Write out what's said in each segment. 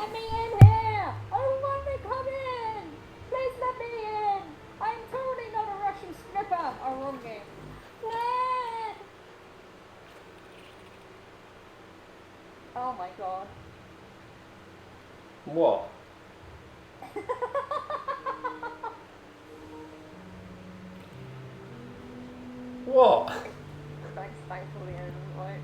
Let me in here! Oh, let me come in! Please let me in! I'm totally not a Russian stripper! Oh, wrong game. Oh my god. What? What? Thankfully, like.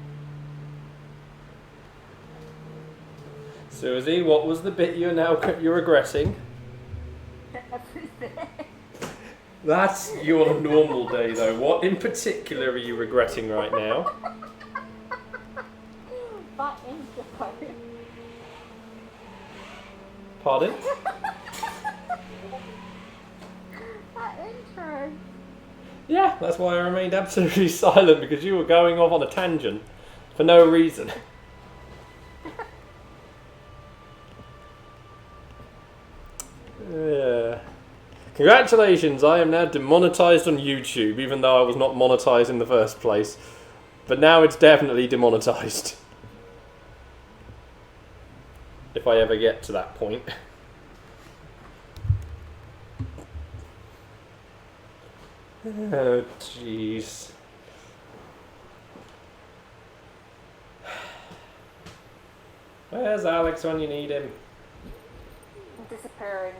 Susie, what was the bit you're regretting? Everything. That's your normal day, though. What in particular are you regretting right now? That intro. Pardon? That intro. Yeah, that's why I remained absolutely silent, because you were going off on a tangent for no reason. Yeah. Congratulations, I am now demonetized on YouTube, even though I was not monetized in the first place. But now it's definitely demonetized. If I ever get to that point. Oh, jeez. Where's Alex when you need him? Disappearing.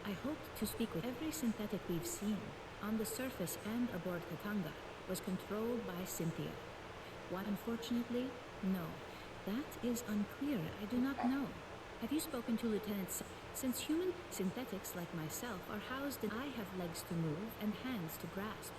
I hoped to speak with every synthetic we've seen, on the surface and aboard Katanga, was controlled by Cynthia. What, unfortunately? No. That is unclear. I do not know. Have you spoken to Lieutenant Since human synthetics like myself are housed in, I have legs to move and hands to grasp.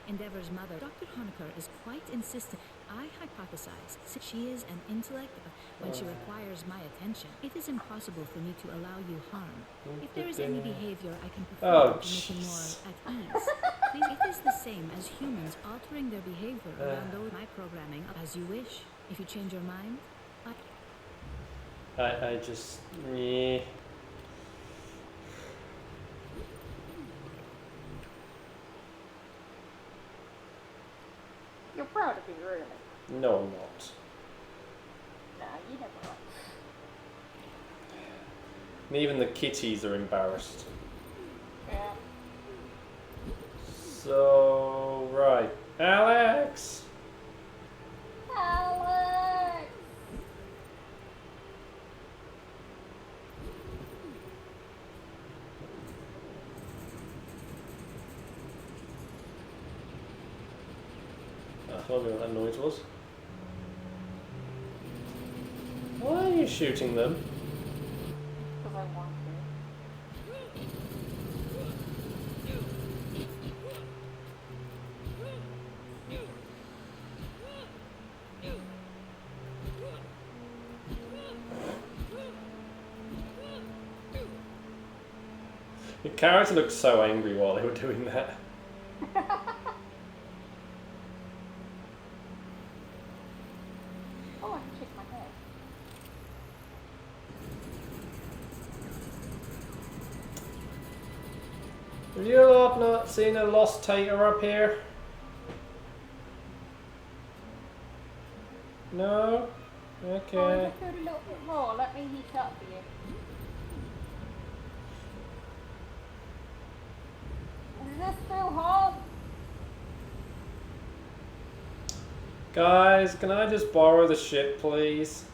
Endeavor's mother, Dr. Honecker, is quite insistent. I hypothesize, since she is an intellect, when she requires my attention, it is impossible for me to allow you harm. If there is any behavior I can perform to make you more at ease, please, it is the same as humans altering their behavior around those my programming as you wish. If you change your mind, I just... Yeah. You're proud of me, really. No, I'm not. Nah, you never are. And even the kitties are embarrassed. Yeah. So, right. Alex! Alex! I told you what that noise was. Why are you shooting them? Because I want Your character looked so angry while they were doing that. Oh, I can shake my head. Have you lot not seen a lost tater up here? No? Okay. Oh, if I could a little bit more, let me heat up for you. Is this still hot? Guys, can I just borrow the ship, please?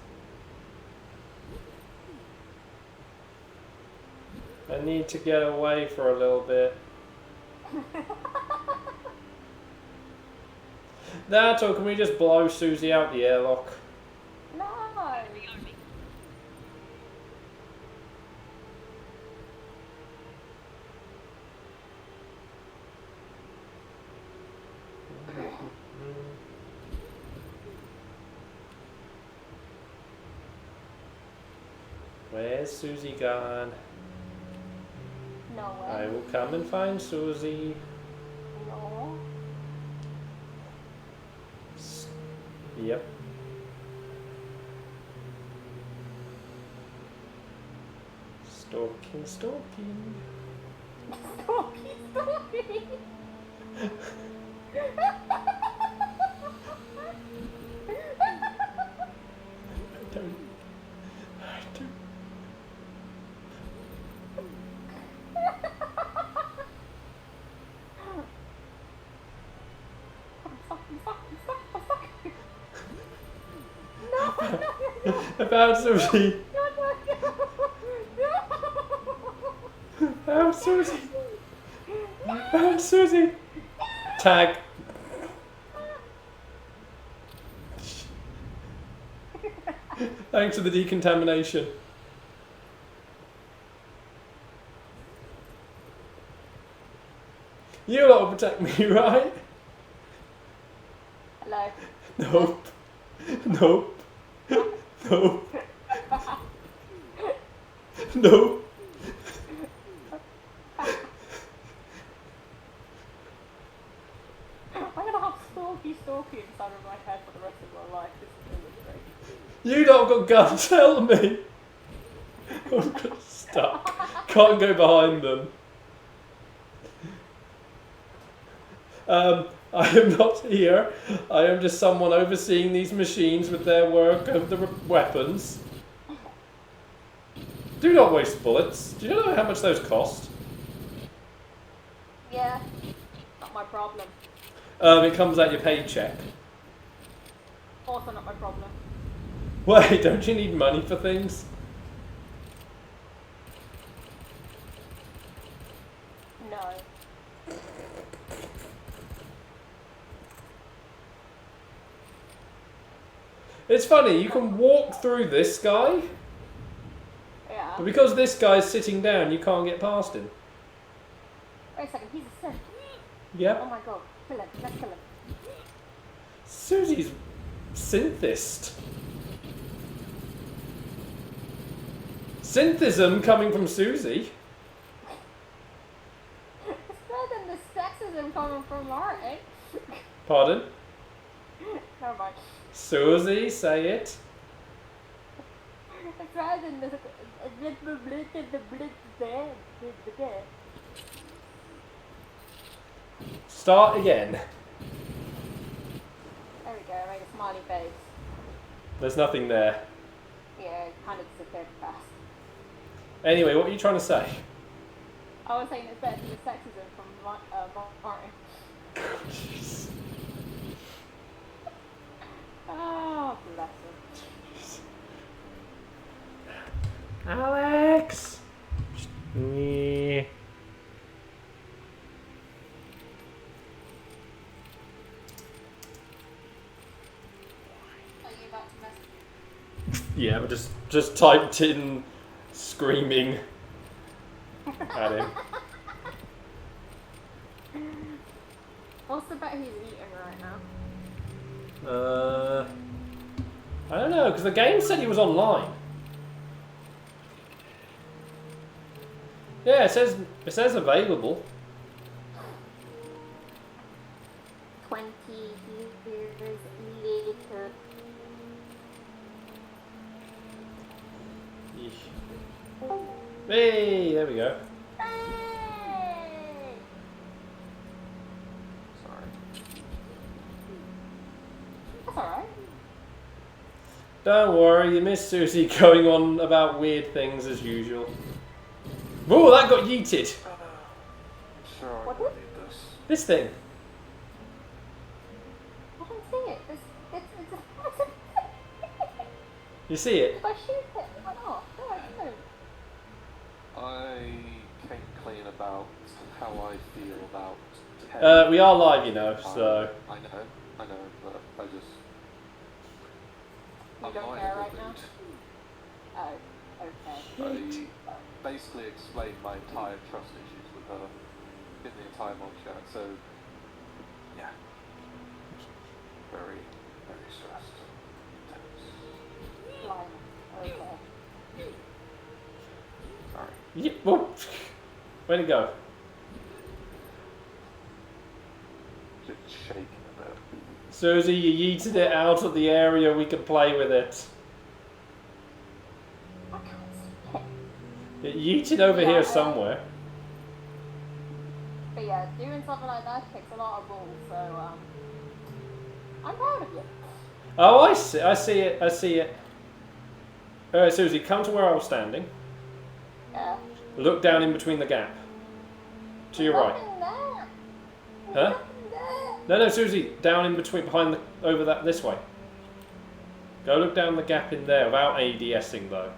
I need to get away for a little bit. That's all. Can we just blow Susie out the airlock? No! Where's Susie gone? Nowhere. I will come and find Susie. No. Yep. Stalking, stalking. Stalky, stalky! I'm stuck. No. I found Susie. No. Found Susie. Found Susie. Tag. Thanks for the decontamination. You lot will protect me, right? Hello. Nope. Nope. Nope. Nope. I'm gonna have stalky inside of my head for the rest of my life. This is really great. You lot got guns, help me! I'm stuck. Can't go behind them. I am not here. I am just someone overseeing these machines with their work of the weapons. Do not waste bullets. Do you know how much those cost? Yeah. Not my problem. It comes out your paycheck. Also not my problem. Wait, don't you need money for things? No. It's funny, you can walk through this guy, Yeah. but because this guy's sitting down, you can't get past him. Wait a second, he's a synth. Oh Yep. my god. Kill him. Let's kill him. Susie's synthist. Synthism coming from Susie. It's better than the sexism coming from Martin. Pardon? Never mind. Susie, say it. It's better than the Start again. There we go, I made a smiley face. There's nothing there. Yeah, it kind of disappeared fast. Anyway, what are you trying to say? I was saying it's better than the sexism from Martin. Jeez. Oh, bless him. Alex! Yeah. Are you about to message me? Yeah, but just typed in screaming at him. What's the bet he's eating right now? I don't know, because the game said he was online. Yeah, it says available. 20 years later. Hey, there we go. Hey! Sorry. That's alright. Don't worry, you missed Susie going on about weird things as usual. Whoa, that got yeeted. Sure, I What don't is- need this. This thing. I don't see it. It's You see it? If I shoot it, why not? No, I don't. I came clean about how I feel about. We are live, you know, so. I know, but I just. You I'm don't not in care a right good now? mood. Oh, okay. I basically explained my entire trust issues with her in the entire mob chat, so yeah. Very, very stressed. Tense. Fine. Okay. Sorry. Yeah, whoa. Way to go. Just shaking a bit. Susie, you yeeted it out of the area we could play with it. I can't see it. It yeeted over here somewhere. But yeah, doing something like that takes a lot of balls, so I'm proud of you. Oh, I see it, I see it. Alright, Susie, come to where I was standing. Yeah. Look down in between the gap. To your right. Nothing there. Huh? Nothing there. No, Susie, down in between, behind the, over that, this way. Go look down the gap in there without ADSing though.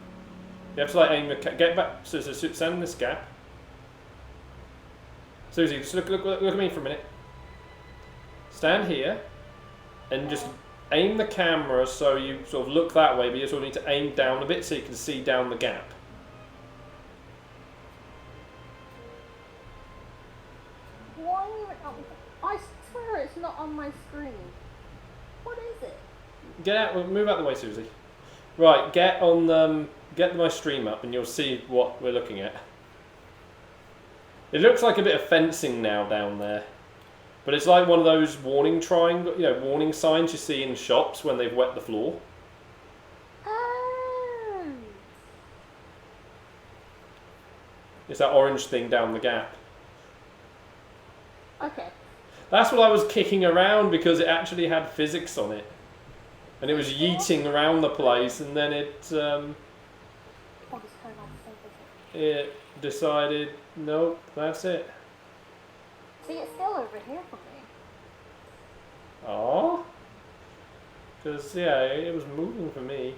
You have to like aim the, get back, Susie, stand in this gap. Susie, just look at me for a minute. Stand here, and just aim the camera so you sort of look that way, but you sort of need to aim down a bit so you can see down the gap. Why? I swear it's not on my screen. What is it? Get out, move out the way, Susie. Right, get on, get my stream up, and you'll see what we're looking at. It looks like a bit of fencing now down there. But it's like one of those warning triangle, warning signs you see in shops when they've wet the floor. Oh. It's that orange thing down the gap. Okay. That's what I was kicking around because it actually had physics on it. And it was yeeting around the place, and then it it decided, nope, that's it. See, it's still over here for me. Oh, because yeah, it was moving for me.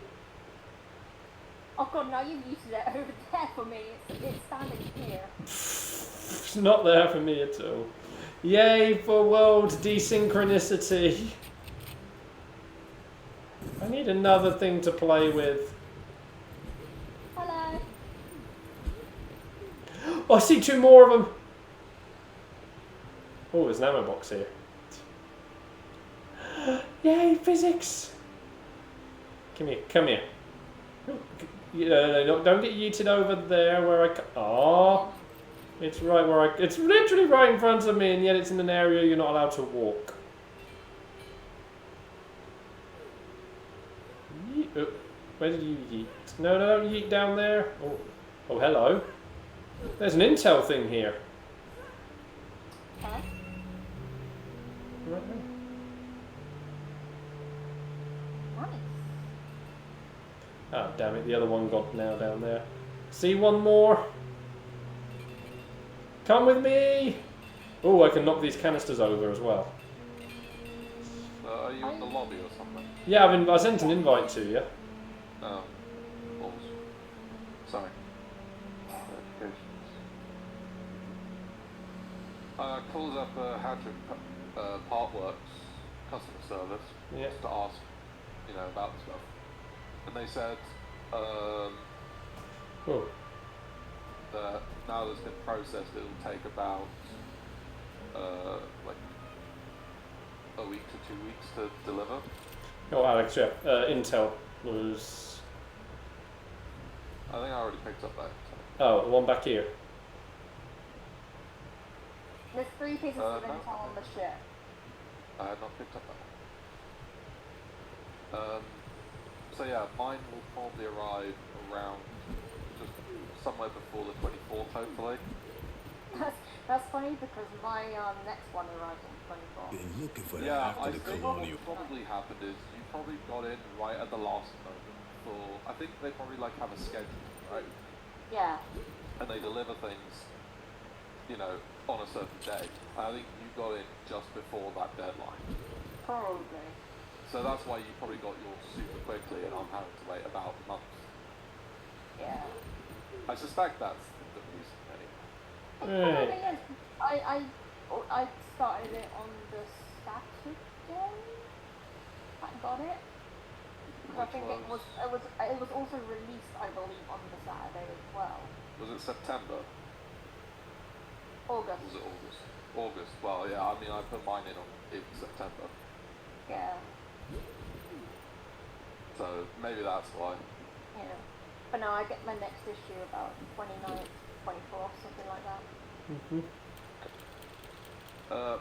Oh god, now you've used it over there for me. It's standing here. It's not there for me at all. Yay for world desynchronicity. I need another thing to play with. Hello. Oh, I see 2 more of them. Oh, there's an ammo box here. Yay, physics! Come here, come here. No, don't get yeeted over there where I... Oh, it's right where I... It's literally right in front of me, and yet it's in an area you're not allowed to walk. Oh, where did you yeet? No, don't yeet down there. Oh, hello. There's an intel thing here. Huh? Right there. Nice. Oh, damn it, the other one got now down there. See one more? Come with me! Oh, I can knock these canisters over as well. Are you in the lobby or something? Yeah, I sent an invite to you. Oh. Balls. Sorry. Notifications. Calls up Hadrick Partworks customer service just to ask, about the stuff. And they said that now that's been processed, it'll take about like a week to 2 weeks to deliver. Oh, Alex, yeah. Intel was... I think I already picked up that. Oh, the one back here. There's 3 pieces of no. intel on the ship. I had not picked up that. So yeah, mine will probably arrive around just somewhere before the 24th, hopefully. That's funny because my next one arrives on 24th. Been looking for that Yeah, after I the think colonial. what probably happened is you probably got in right at the last moment. I think they probably have a schedule, right? Yeah. And they deliver things, on a certain day. I think you got in just before that deadline. Probably. So that's why you probably got yours super quickly, and I'm having to wait about months. Yeah. I suspect that's the reason anyway. It probably is. I started it on the Saturday. I got it. I think it was also released, I believe, on the Saturday as well. Was it September? August. Was it August? August. Well, yeah. I mean, I put mine in September, Yeah. so maybe that's why. Yeah. But no, I get my next issue about 29th, 24th, something like that.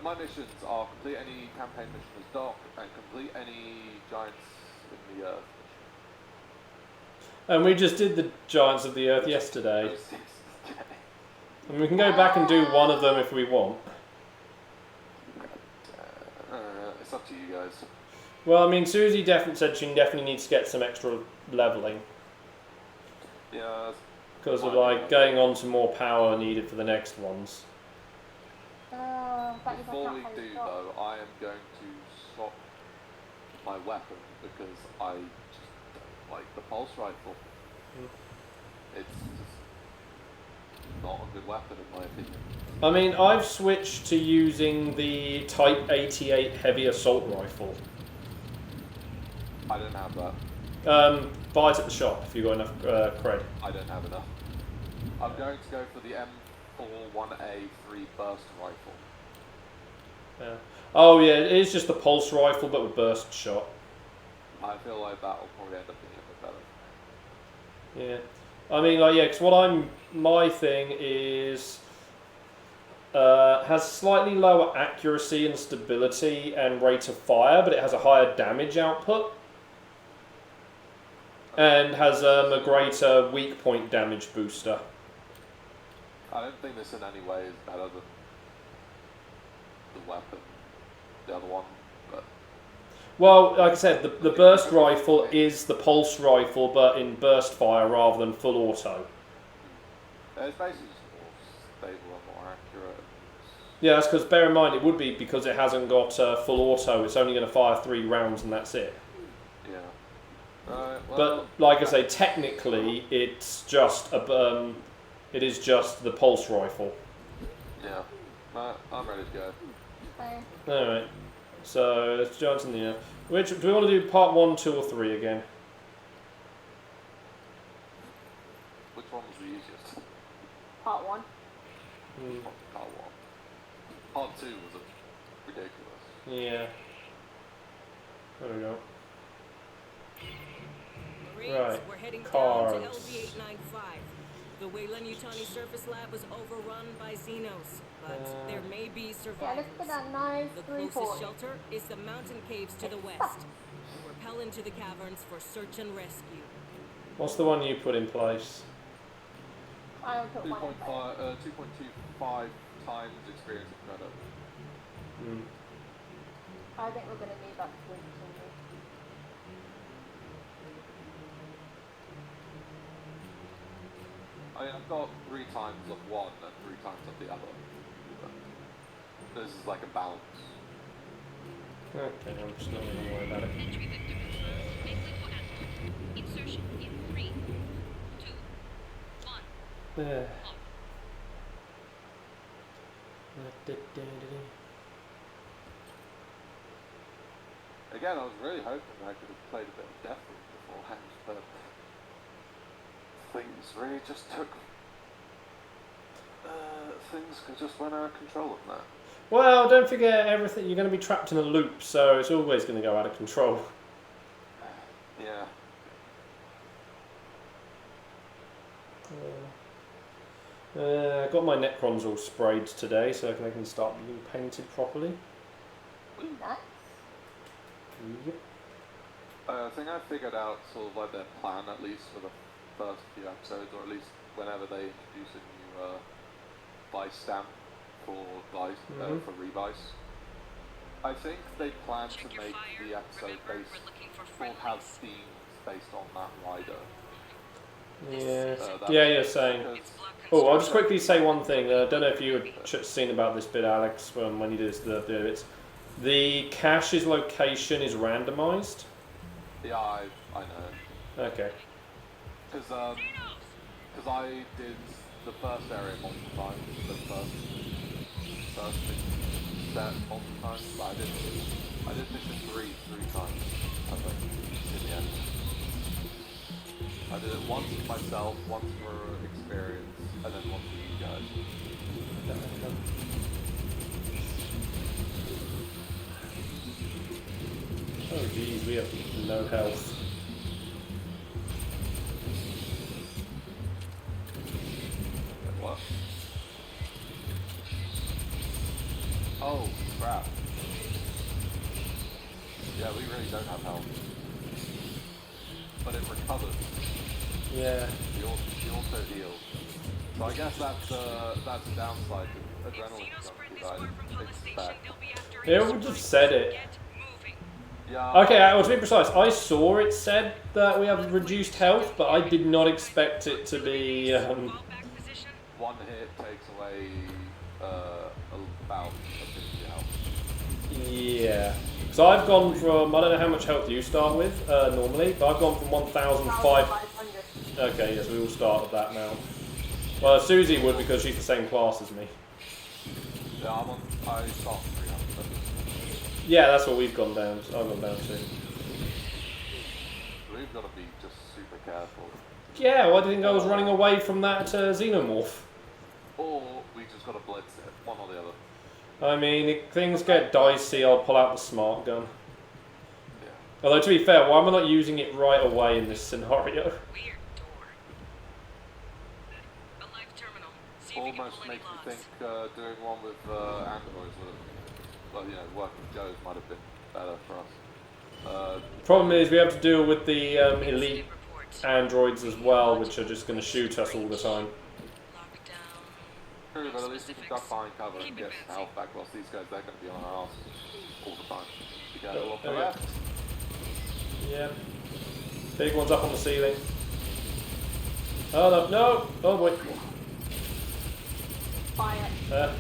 My missions are complete any campaign mission as Doc and complete any Giants in the Earth mission. And we just did the Giants of the Earth yesterday. And we can go back and do one of them if we want. It's up to you guys. Well, I mean, Susie said she definitely needs to get some extra leveling. Yeah. Because of, going on to more power needed for the next ones. fact is Before that's we not how do you start. though, I am going to swap my weapon because I just don't like the pulse rifle. It's just not a good weapon in my opinion. I mean, I've switched to using the Type 88 heavy assault rifle. I don't have that. Buy it at the shop if you've got enough cred. I don't have enough. I'm going to go for the M41A3 burst rifle. Yeah. Oh yeah, it is just the pulse rifle but with burst shot. I feel like that will probably end up being a bit better. Yeah. I mean, like, yeah, because my thing is, has slightly lower accuracy and stability and rate of fire, but it has a higher damage output. And has a greater weak point damage booster. I don't think this in any way is better than the weapon, the other one, but... Well, like I said, the burst rifle is the pulse rifle, but in burst fire rather than full auto. It's basically just more stable and more accurate. Yeah, that's because, bear in mind, it would be because it hasn't got full auto, it's only going to fire 3 rounds and that's it. Yeah. Well, But, like I say, technically, it's just it is just the pulse rifle. yeah. I'm ready to go. Okay. Alright, so let's jump in the air. Which, do we want to do part 1, 2 or 3 again? Which one was the easiest? Part 1. Part 1. Part 2 was ridiculous. Yeah. There we go. Marines, Right. we're heading Cards. down to LV-895. The Weyland-Yutani surface lab was overrun by Xenos, but there may be Yeah, survivors. let's put that nice The 340. closest shelter is the mountain caves to the west. Repel into the caverns for search and rescue. What's the one you put in place? I will put 1 in place. 2.25 times experience and credit. I think we're going to need that to continue. I mean, I've got 3 times of one and 3 times of the other. But this is like a balance. Okay, I'm just not going to worry about it. Entry victor. Exit for Alpha. Insertion in 3, 2, 1. There. Off. Again, I was really hoping I could have played a bit of Deathloop beforehand, but things really just took... things just went out of control on that. Well, don't forget everything. You're going to be trapped in a loop, so it's always going to go out of control. Yeah. Got my Necrons all sprayed today, so they can start being painted properly. Nice. Yep. I think I figured out sort of like their plan, at least for the first few episodes, or at least whenever they introduce a new vice stamp for vice, for revice. I think they plan to Check your make fire. the episode Remember, based we're looking for will have friendlies. themes based on that rider. Yeah. that's Yeah, you're saying. because- It's block Oh, I'll construction. just quickly say one thing. I don't know if you had seen about this bit, Alex, when you did this, the bits. The cache's location is randomized. Yeah, I know. Okay. Because I did the first area multiple times, the first set multiple times, but I did mission 3 times, I think, in the end. I did it once for myself, once for experience, and then once for you guys. Oh geez, we have no health. Wait, what? Oh, crap. Yeah, we really don't have health. But it recovers. Yeah. The auto heal. So I guess that's a downside to adrenaline Xenos spread junkie this that word from I Police Station. expect. They'll be after They any would have survivors. said it. Get moving. Yeah. Okay, well, to be precise, I saw it said that we have reduced health, but I did not expect it to be. Fall back position. One hit takes away about a 50% So I've gone from, I don't know how much health you start with normally, but I've gone from 1,005. 500. Okay, yes, we all start at that now. Well, Susie would because she's the same class as me. Yeah, I start 300. Yeah, that's what we've gone down. I've gone down to. We've got to be just super careful. Yeah, well, I think I was running away from that xenomorph. Or we just got to blitz it, one or the other. I mean, if things get dicey, I'll pull out the smart gun. Yeah. Although, to be fair, why am I not using it right away in this scenario? Weird door. A live terminal. See if you can Almost pull any makes me logs. think doing one with androids, well, you know, working Joes might have been better for us. Problem is, we have to deal with the elite Report. androids as well, which are just going to shoot us all the time. Lockdown. True, but at least if we duck behind cover and Keep get advancing. health back, whilst these guys, they're going to be on our ass all the time. You go Oh, off the okay. left. Yeah. Big one's up on the ceiling. Oh no, no! Oh boy. Fire. Well,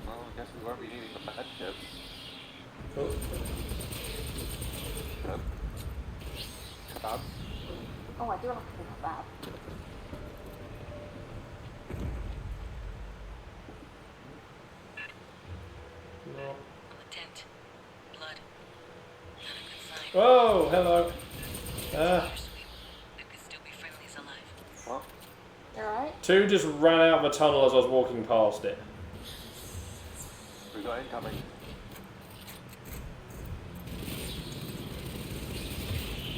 I guess we won't be needing the med kits. Oh. Good. Bad. Oh, I do have to think of that. No. On the tent. Blood. Not a good sign. Oh, hello. Ah. There could still be friendlies alive. What? You alright? Two just ran out of the tunnel as I was walking past it. We got incoming.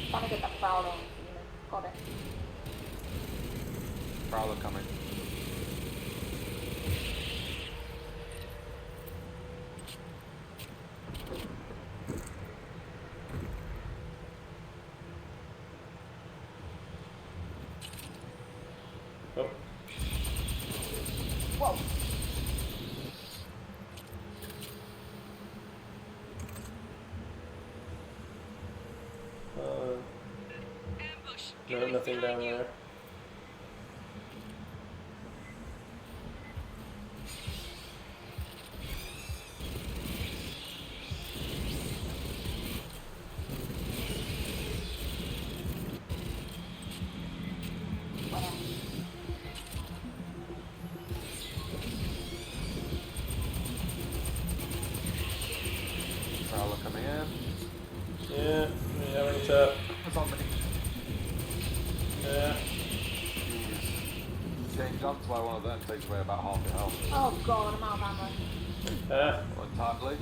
Trying to get that foul on. Got it. Prowler coming. Oh. Whoa. Ambush. No, nothing down there. Prowler coming in. Yeah, we're having to. It's on me. Yeah. Getting jumped by one of them takes away about half your health. Oh god, I'm out of ammo. Not entirely.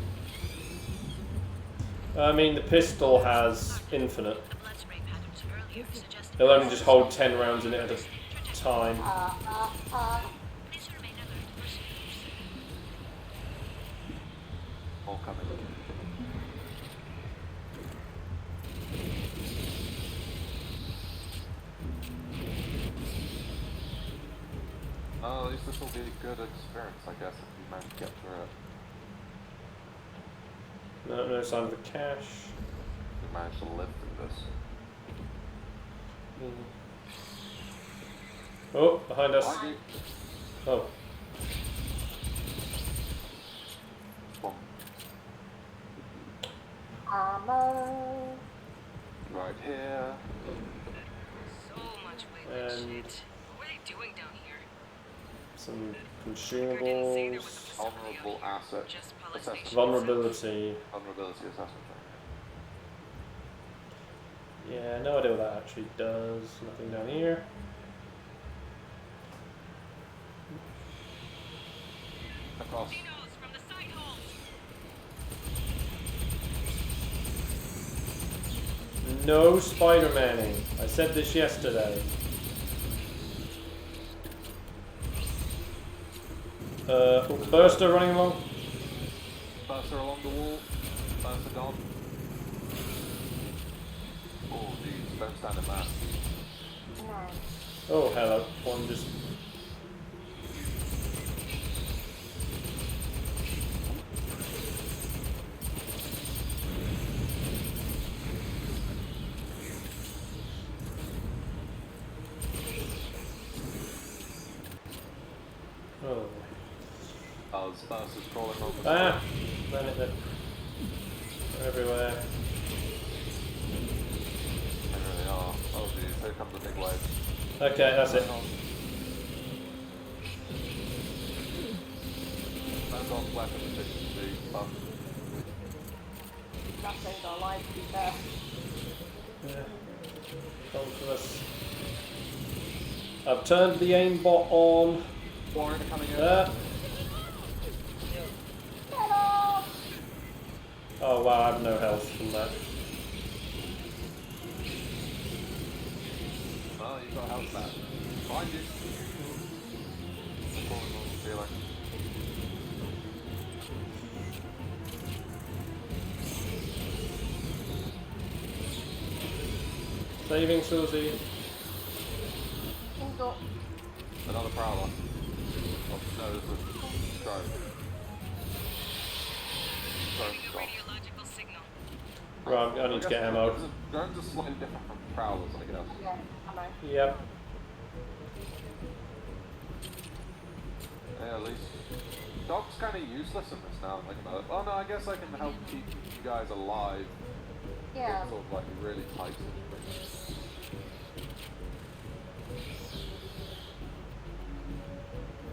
I mean, the pistol has infinite. The blood spray patterns earlier suggested. It'll only just hold 10 rounds in it at a time. Please remain alert for sweeps. All coming. Oh, at least this will be a good experience, I guess, if we manage to get through it. No, no sign of the cache. We managed to live through this. Oh, behind us. Behind you. Oh, Boom. Ammo. Right here. So much weightless And- shit. What are they doing down here? some Edgar didn't say there was a consumables. facility Vulnerable out here. asset Just police assessment. stations. Vulnerability. Vulnerability assessment. Yeah, no idea what that actually does. Nothing down here. Across. Xenos from the side hold. No Spider-Manning. I said this yesterday. Burster running along. Burster along the wall. Burster gone. Oh, geez. Don't stand in that. No. Oh, hello. One just. Oh. Spurs is crawling on the Ah! Damn it then. They're everywhere. They really are. Oh geez, here comes the big wave. Okay, that's it. Depends on weapon efficiency, but Nothing's alive to be fair. Yeah. Come for us. I've turned the aimbot on. Warren coming in. Get off! Oh wow, I have no health from that. Oh, you've got health back. Behind you. Falling on the ceiling. Saving Susie. Hold up. Another prowler. Oh no, this is drone. Drone stop. Radiological signal. Right, I need to get ammo. Drones are slightly different from prowlers, I guess. Yeah, I know. Yep. Yeah, at least. Dog's kind of useless in this now, like about it. Oh no, I guess I can help keep you guys alive. Yeah. In sort of like really tight situations.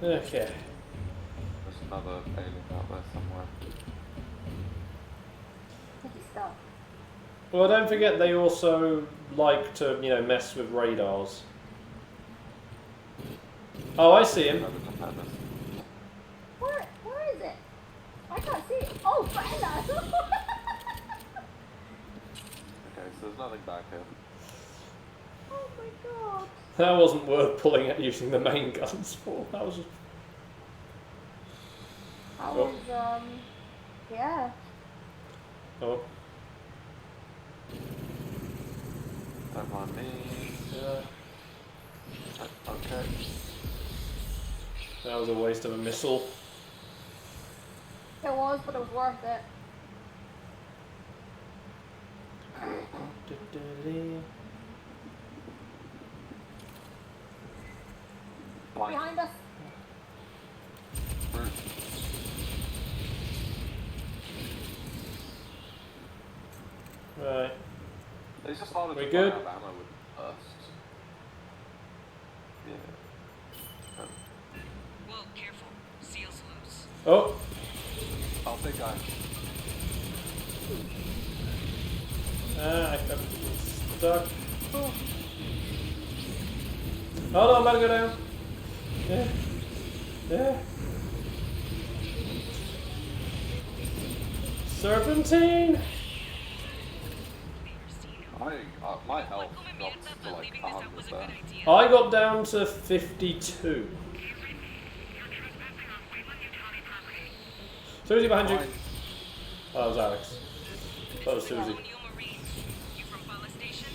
Okay. There's another alien out there somewhere. Sticky stuff. Well, don't forget they also like to, you know, mess with radars. Oh, I see him. Where is it? I can't see it. Oh, Brenda! Okay, so there's nothing back here. Oh my god. That wasn't worth pulling out using the main guns for. That was. I was, yeah. Oh. Don't mind me. Yeah. Okay. That was a waste of a missile. It was, but it was worth it. Behind us. Right. It's just harder We to good? run out of ammo with bursts. Yeah. Whoa, careful. Seal's loose. Oh. Oh, big guy. I got stuck. Oh no, I'm about to go down. Yeah. Yeah. Serpentine! My health dropped to like 100 there. I got down to 52. Susie behind you. Fine. Oh, that was Alex. That was Susie. You from Bala Station?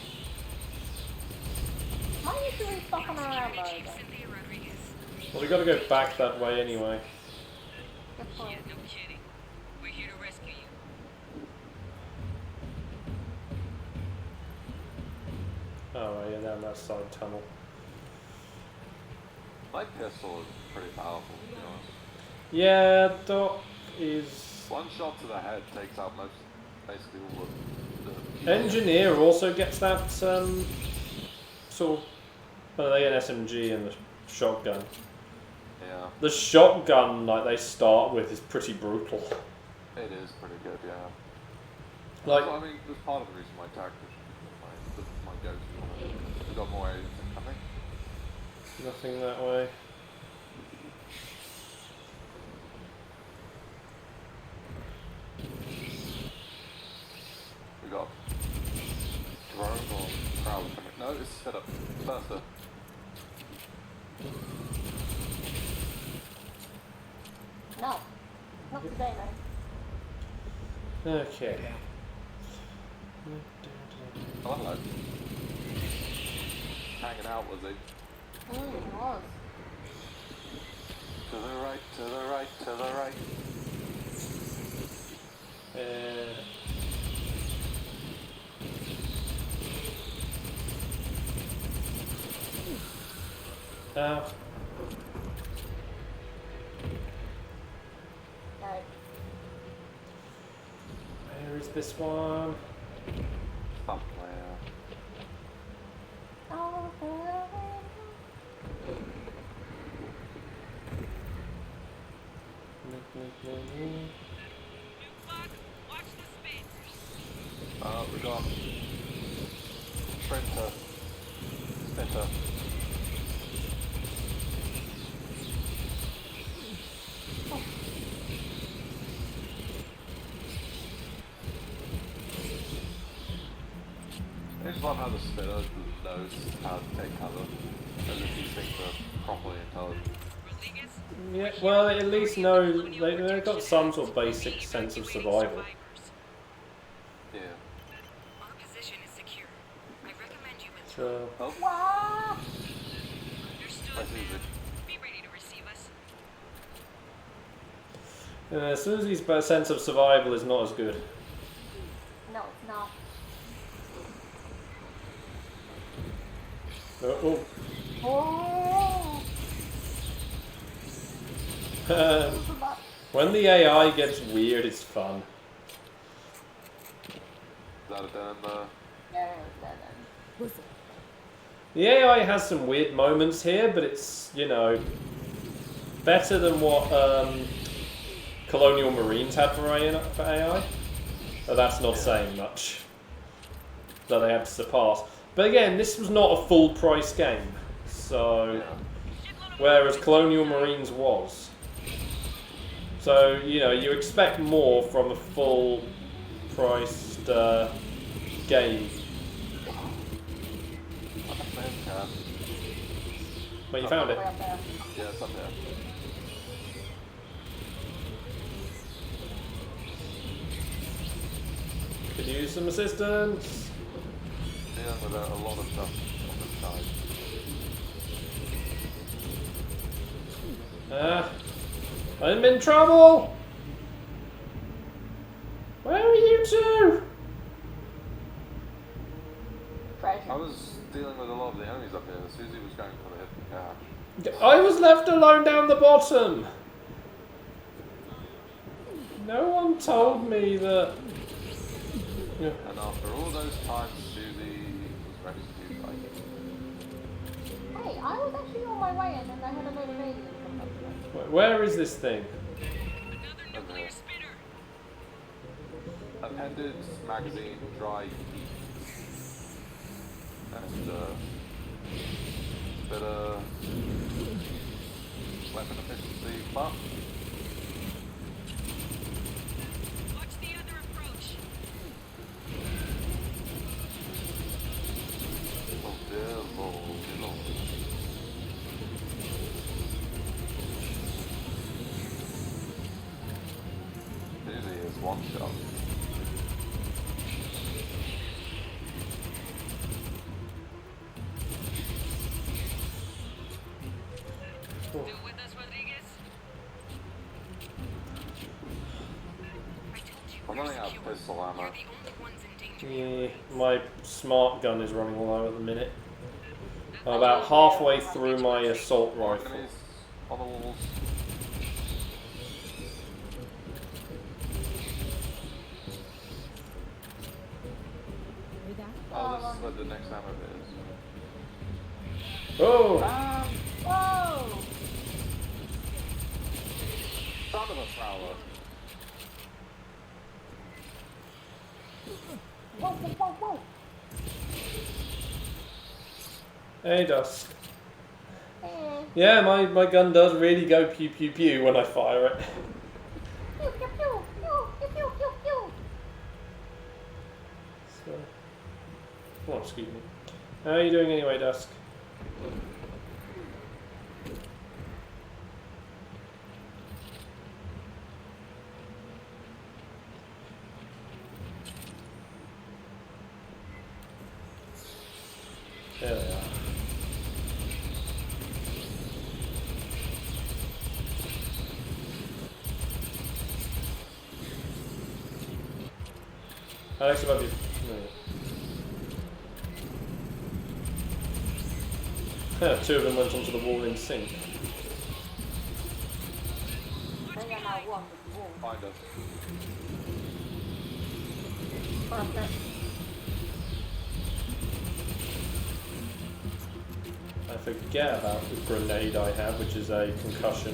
Why are you doing stuff on our ammo then? Cynthia Rodriguez. Well, we got to go back that way anyway. Good Yeah, point. no kidding. We're here to rescue you. Oh, right, yeah, down that side tunnel. My pistol is pretty powerful, to be honest. Yeah, Doc is. One shot to the head takes out basically all of the... Engineer also gets that sort of. Well, they get an SMG and the shotgun. Yeah, The shotgun, like they start with, is pretty brutal. it is pretty good, yeah. Like, So, I mean, that's part of the reason my tactics my go-to. We've got more aliens incoming. nothing that way. We got drone or crowd coming. No, it's set up. Faster. No. Not today, man. Okay. Oh, hello. Hanging out, was he? It was. To the right, to the right, to the right. Where's this one? Somewhere. Oh, Watch the space. We got Sprinter. Sprinter. I just love how the spitter knows how to take cover, and if these things are properly intelligent. Rodriguez, Yeah, well, at least know they've got some sort of basic sense of survival. Yeah. our position is secure. I recommend you withdraw. So, Oh, wow. Understood, that's easy. ma'am. Be ready to receive us. Susie's sense of survival is not as good. No, it's not. Oh. Oh. When the AI gets weird, it's fun. Is that a damn, Listen, The AI has some weird moments here, but it's, you know, better than what Colonial Marines had for AI. But that's not saying much. That they had to surpass. But again, this was not a full price game. So, whereas Colonial Marines was. So, you know, you expect more from a full priced game. But you found it. Way up there. yeah, it's up there. Could use some assistance. Yeah, with a lot of stuff on the side. I'm in trouble! Where are you two? Treasure. I was dealing with a lot of the enemies up here. Susie was going for the hidden cache. I was left alone down the bottom. No one told me that. Yeah. And after all those times, Susie was rescued by you. Hey, I was actually on my way and then I had a load of aliens come up to me. Where is this thing? Another nuclear spinner. Appended magazine dry heat. And bit of weapon efficiency buff. Watch the other approach. Oh dear lord, dear lord. Susie is one shot. Still with us, Rodriguez? I told you I'm we're running out of secure. pistol You're ammo. the only ones in danger. Yeah, my smart gun is running low at the minute. I'm about halfway through my assault rifle. Enemies on the walls. hear that? Oh, this is where the next ammo bit is. Oh! Whoa! Son of a flower. Whoa, whoa, whoa, whoa! Hey, Dusk. Hey. Yeah, my gun does really go pew pew pew when I fire it. Pew, pew, pew, pew, pew, pew, pew, pew. So, oh, excuse me. How are you doing anyway, Dusk? There they are. Alex, above you. No. Two of them went onto the wall in sync. I think I now won the wall. Find us. Perfect. I forget about the grenade I have, which is a concussion.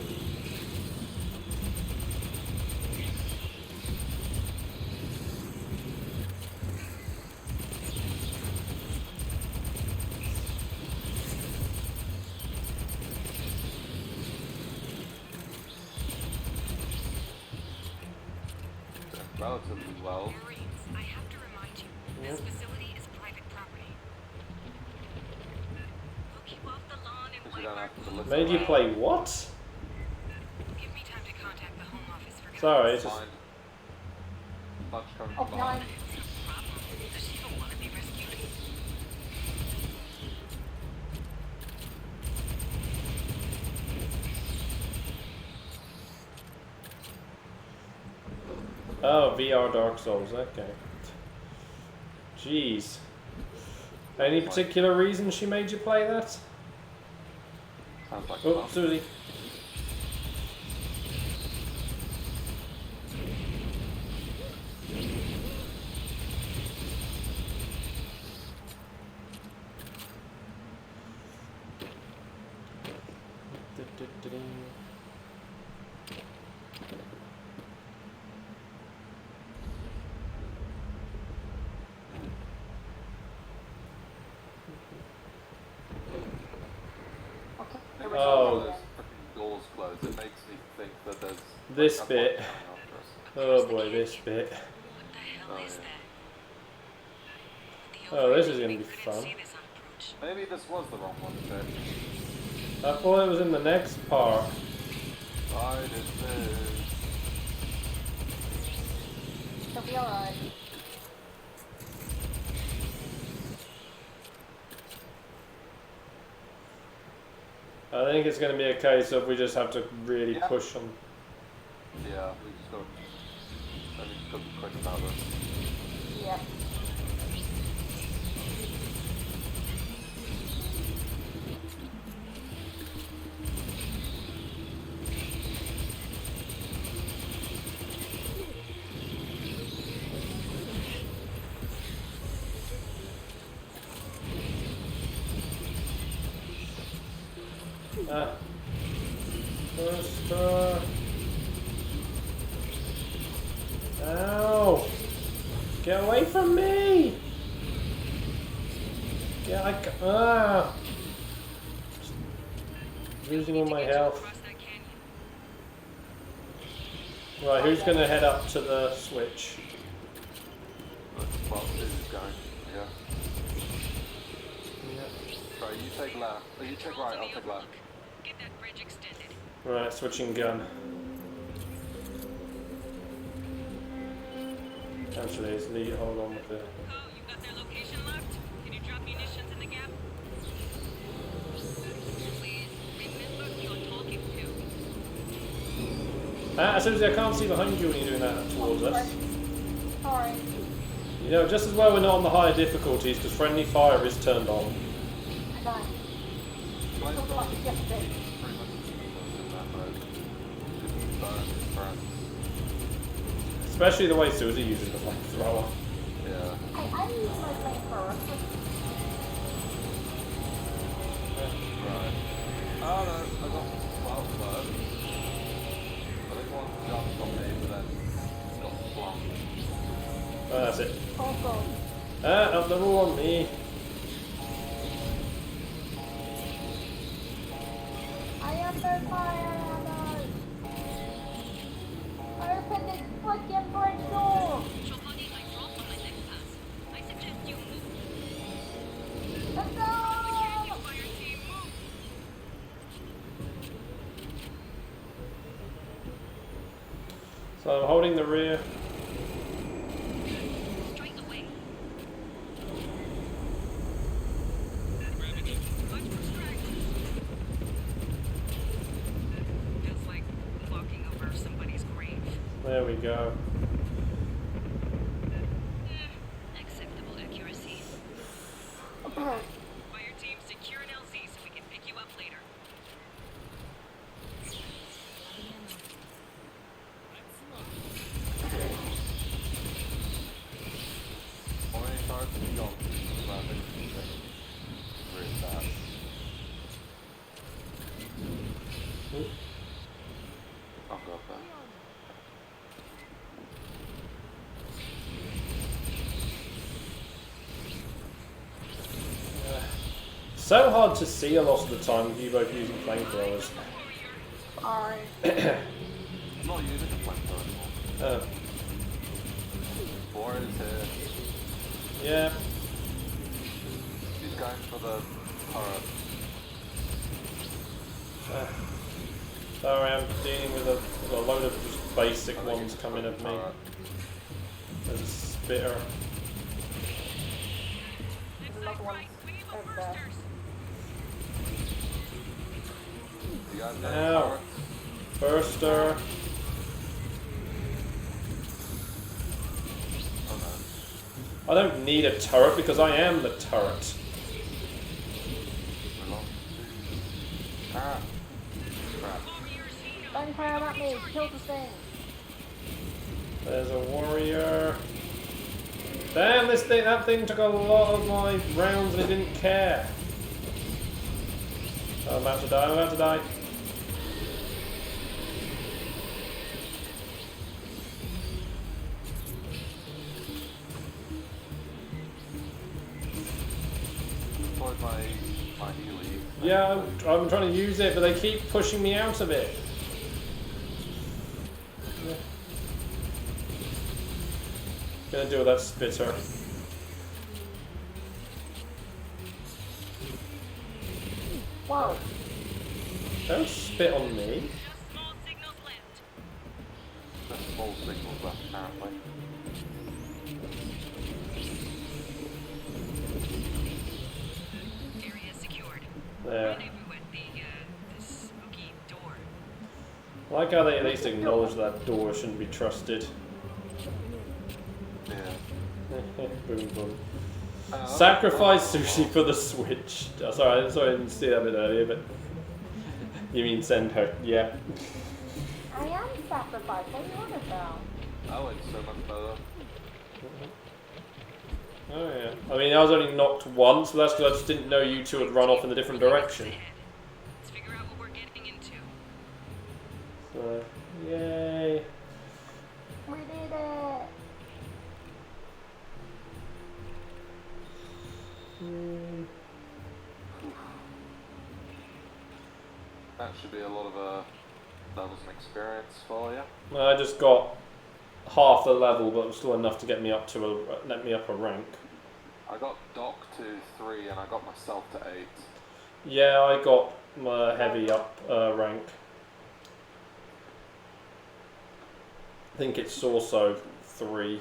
Relatively well. Marines, I have to remind you, this facility is private property. We'll keep off the lawn and Because you don't have to deliver. Made you play what? Give me time to contact the home office for Sorry, guidance. it's just... Fine. Bunch coming Oh, from behind. behind. It's a problem. Does she even want to be rescued? Oh, VR Dark Souls, okay. Jeez. Any particular reason she made you play that? Sounds like Oh, fun. Susie. Okay. Oh. Those freaking doors closed. It makes me think that there's This a bit. bot coming after us. Oh boy, this bit. What the hell Oh, is yeah. that? The Oh, this is overhead gonna be we couldn't fun. see this on approach. Maybe this was the wrong one, Ted. I thought it was in the next part. I did this. She'll be alright. I think it's going to be a case of we just have to really Yeah. push them. Yeah, we just got to be quick about this. Yep. Ah. First, ow! Get away from me! Yeah, losing all my health. Across that canyon. Right, who's going to head up to the switch? Well, this is going. Yeah. Right, you take left. Oh, you take right, I'll take left. Get that bridge extended. Right, switching gun. Actually, it's Lee, hold on with it. Oh, you got their location locked? Can you drop munitions in the gap? Please, remember who you're talking to. Susie, I can't see behind you when you're doing that towards us. Sorry. You know, just as well we're not on the higher difficulties because friendly fire is turned on. I died. Right, Talked about this yesterday. pretty much in that mode. Just burn. Especially the way Susie uses the flamethrower. Yeah. I use my flamethrower. Right. Oh no, I got 12 first. I think one jumped on me, but then got flung. Oh, that's it. Also, Up the roll on me. I am the fire hammer. Open this freaking bridge door. Chobani, I dropped on my next pass. I suggest you move. Let's go. Fireteam, move. So I'm holding the rear. Straight away. Watch for stragglers. Feels like walking over somebody's grave. There we go. Acceptable accuracy. Okay. Fireteam, secure an LZ so we can pick you up later. so hard to see a lot of the time with you both using flamethrowers. Alright. I'm not using the flamethrower anymore. Oh, War is here. yeah. He's going for the turret. Sorry, I'm dealing with a load of just basic I think ones it's coming for at the me. turret. There's a spitter. There's another one over there. You guys got Ow. turrets? Burster. Oh no. I don't need a turret because I am the turret. Belong to... Ah. Crap. Don't fire at me, kill the thing. There's a warrior. Damn, that thing took a lot of my rounds and it didn't care. Oh, I'm about to die, I'm about to die. Deployed my healy. Yeah, I'm trying to use it, but they keep pushing me out of it. Yeah. Gonna deal with that spitter. Wow. Don't spit on me. Just small signals left. There's small signals left apparently. Area secured. There. Rendezvous at the spooky door. I like how they at least acknowledge that door shouldn't be trusted. Yeah. Boom, boom. Oh, Sacrifice sushi for the Switch. Oh, sorry, I didn't see that a bit earlier, but you mean send her? Yeah. I am sacrificed, what are you on about? that went so much better. Oh yeah. I mean, I was only knocked once, but that's because I just didn't know you two had run off in a different direction. Let's figure out what we're getting into. So, yay. We did it! That should be a lot of levels and experience for you. I just got half the level, but it was still enough to get me up to a rank. I got Doc to 3 and I got myself to 8. Yeah, I got my heavy up rank. I think it's also 3.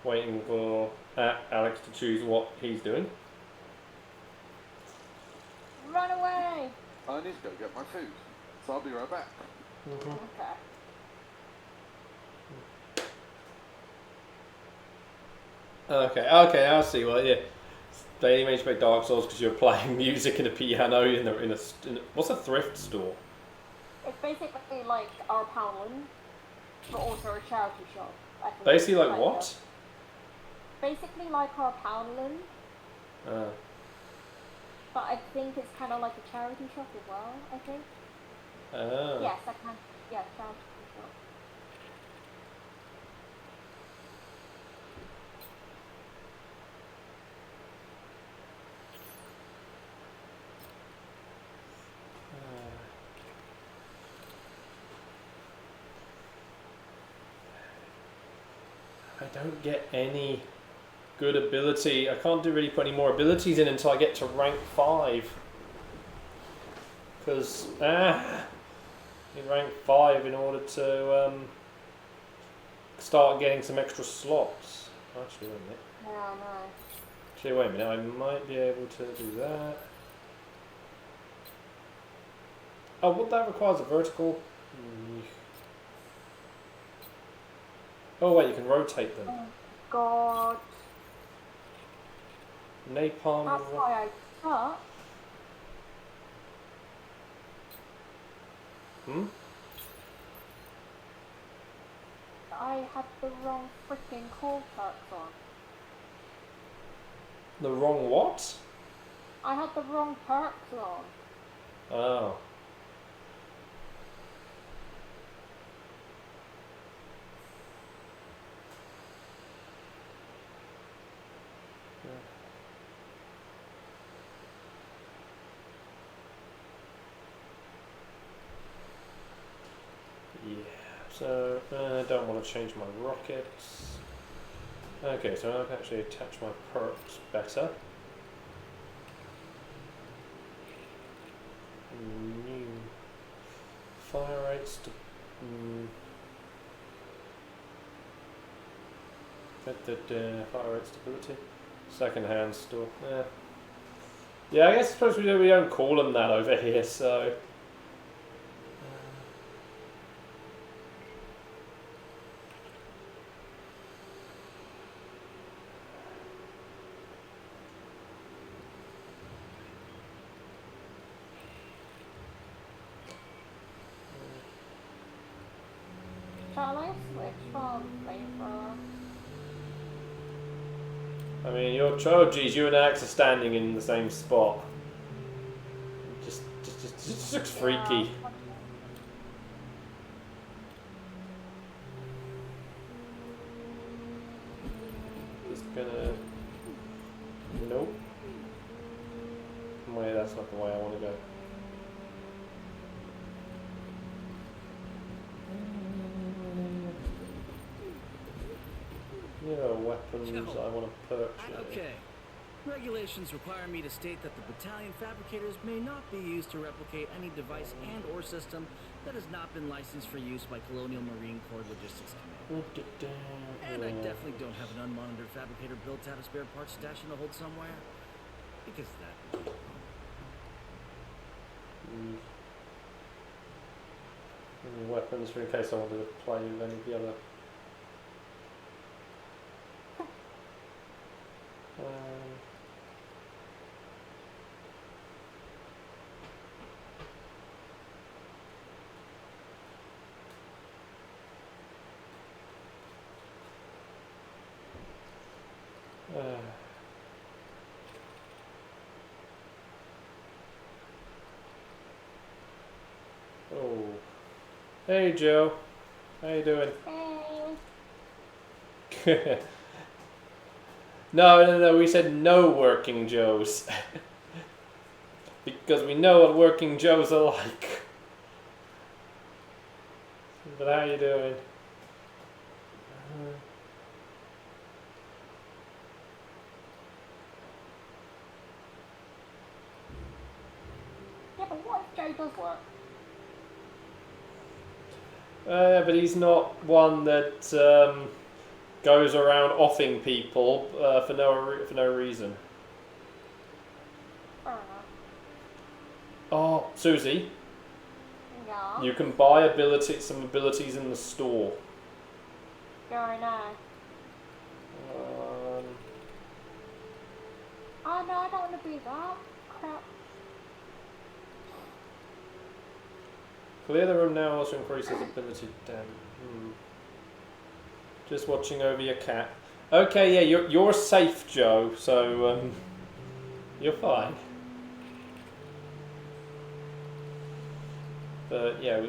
Waiting for Alex to choose what he's doing. Run away! I need to go get my food, so I'll be right back. Okay. Okay, I see. Well, yeah. They only made you play Dark Souls because you're playing music and a piano in a what's a thrift store? It's basically like our Poundland, but also a charity shop. I think. Basically, like Kind what? of. Basically like our Poundland, but I think it's kind of like a charity shop as well, I think. Yes, I can. Yeah, charity shop. I don't get any good ability. I can't really put any more abilities in until I get to rank 5. Because, in rank 5 in order to start getting some extra slots. Actually, wait a minute. Yeah, I know. Actually, wait a minute. I might be able to do that. Oh, what that requires a vertical? Oh wait, you can rotate them. Oh, God. Napalm. That's why I suck. Hmm? I had the wrong freaking call perks on. The wrong what? I had the wrong perks on. Oh. Yeah, so I don't want to change my rockets. Okay, so I can actually attach my perks better. New fire rate fire rate stability. Second hand store. Yeah, I guess I suppose we don't call them that over here, so. Shall I switch from flamethrower? I mean, oh geez, you and Alex are standing in the same spot. Just looks freaky. Just gonna. Nope. Wait, that's not the way I want to go. Weapons I want to purchase. Okay. Regulations require me to state that the battalion fabricators may not be used to replicate any device and or system that has not been licensed for use by Colonial Marine Corps Logistics Command. And I definitely don't have an unmonitored fabricator built to have a spare parts stash in a hold somewhere. Because that would be wrong. Weapons for in case I wanted to play with any of the other. Oh, hey Joe, how you doing? Hey. No, we said no working Joes. Because we know what working Joes are like. But how you doing? Yeah, but what if Joe does work? But he's not one that goes around offing people for no reason. Fair enough. Oh, Susie, Yeah. you can buy some abilities in the store. Yeah, I know. Oh no, I don't want to do that. Crap. Clear the room now also increases ability damage. Just watching over your cat. Okay, yeah, you're safe, Joe. So you're fine. But yeah, we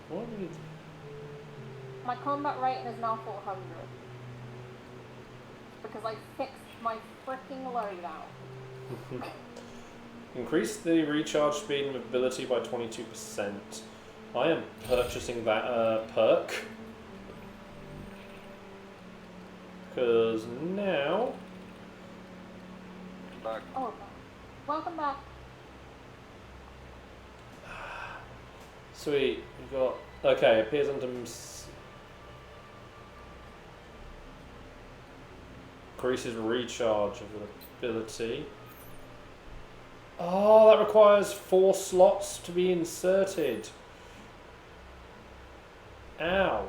what do we do? My combat rating is now 400. Because I fixed my freaking loadout. Increase the recharge speed and mobility by 22%. I am purchasing that perk. Because now... Back. Oh, welcome back. Sweet, we've got... Okay, appears under... Increases recharge of ability. Oh, that requires 4 slots to be inserted. Ow.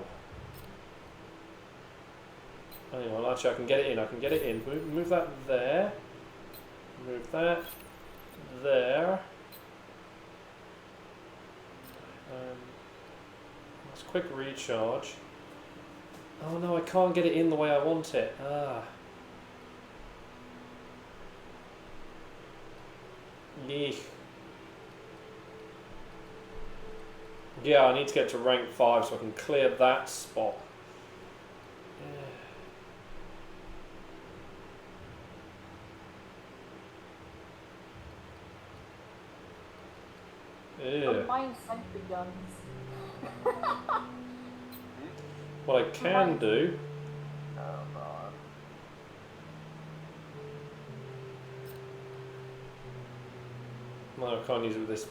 Anyway, actually I can get it in. Move that there. Move that there. That's quick recharge. Oh no, I can't get it in the way I want it. Yeesh. Yeah, I need to get to rank 5 so I can clear that spot. I'm buying sentry guns. What I can do. Oh god. No, I can't use it with this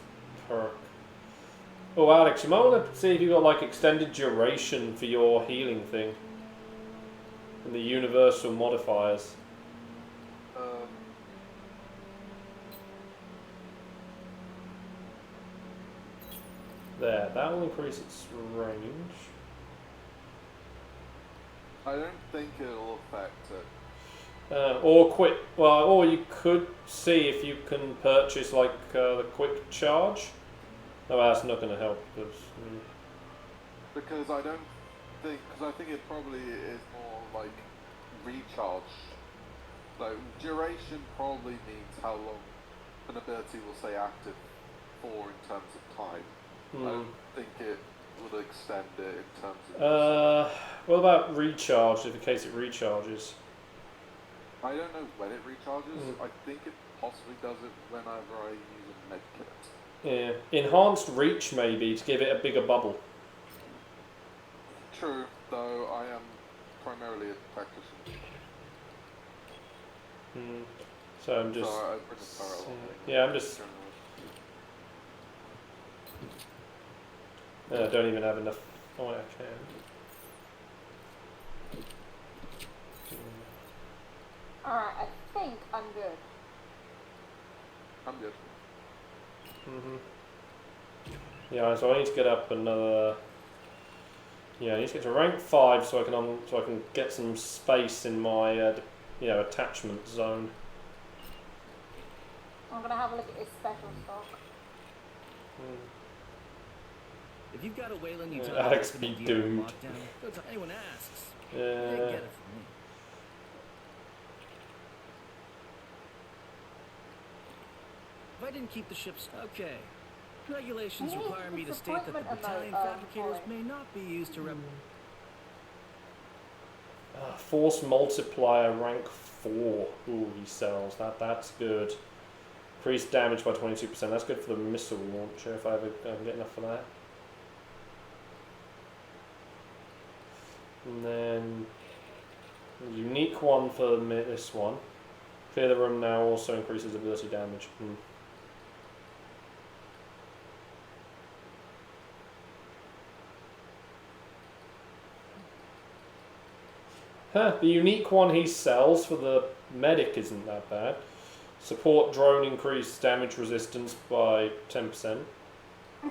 perk. Oh, Alex, you might want to see if you've got like extended duration for your healing thing. And the universal modifiers. There, that will increase its range. I don't think it'll affect it. Or quick. Well, or you could see if you can purchase like the quick charge. No, that's not going to help Because I don't think, because I think it probably is more like recharge. Like duration probably means how long an ability will stay active for in terms of time. I don't think it would extend it in terms of. What about recharge? In case it recharges. I don't know when it recharges. I think it possibly does it whenever I use a med kit. Yeah, enhanced reach maybe to give it a bigger bubble. True, though I am primarily a tactician. So I'm just. So I bring a turret along. Yeah, I'm just. I don't even have enough. Oh, I can. Alright, I think I'm good. I'm good. Yeah, so I need to get up another. Yeah, I need to get to rank 5 so I can get some space in my attachment zone. I'm gonna have a look at his special stock. If you've got a Wayland you Alex be doomed. Don't tell anyone asks. Yeah. They get it from me. If I didn't keep the ships okay. Regulations require me to state that the battalion fabricators may not be used to Force multiplier rank 4. Ooh, he sells. That's good. Increased damage by 22%. That's good for the missile launcher if I ever get enough for that. And then a unique one for this one. Clear the room now also increases ability damage. Huh, the unique one he sells for the medic isn't that bad. Support drone increased damage resistance by 10%. I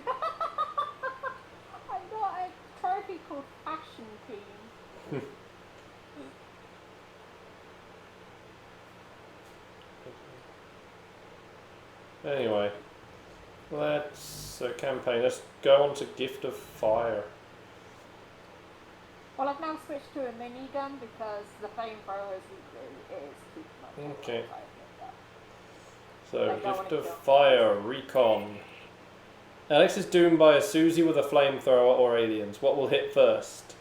got a trophy called Fashion Team. Anyway, let's campaign. Let's go on to Gift of Fire. Well, I've now switched to a minigun because the flamethrower is too much. Okay. I So, don't Gift wanna of kill. Fire, Recon. Alex is doomed by a Susie with a flamethrower or aliens. What will hit first?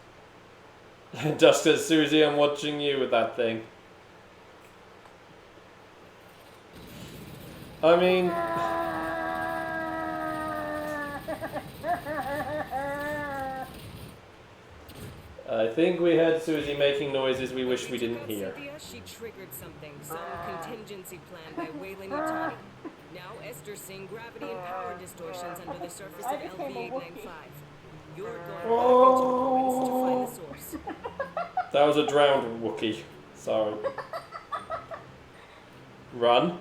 Just as Susie, I'm watching you with that thing. I mean, I think we heard Susie making noises we wish we didn't hear. Cynthia, she triggered something, some contingency plan by Wayland Yutani. Now Esther's seeing gravity and power distortions under the surface of LV-895. You're going back into ruins to find the source. That was a drowned Wookiee. Sorry. Run?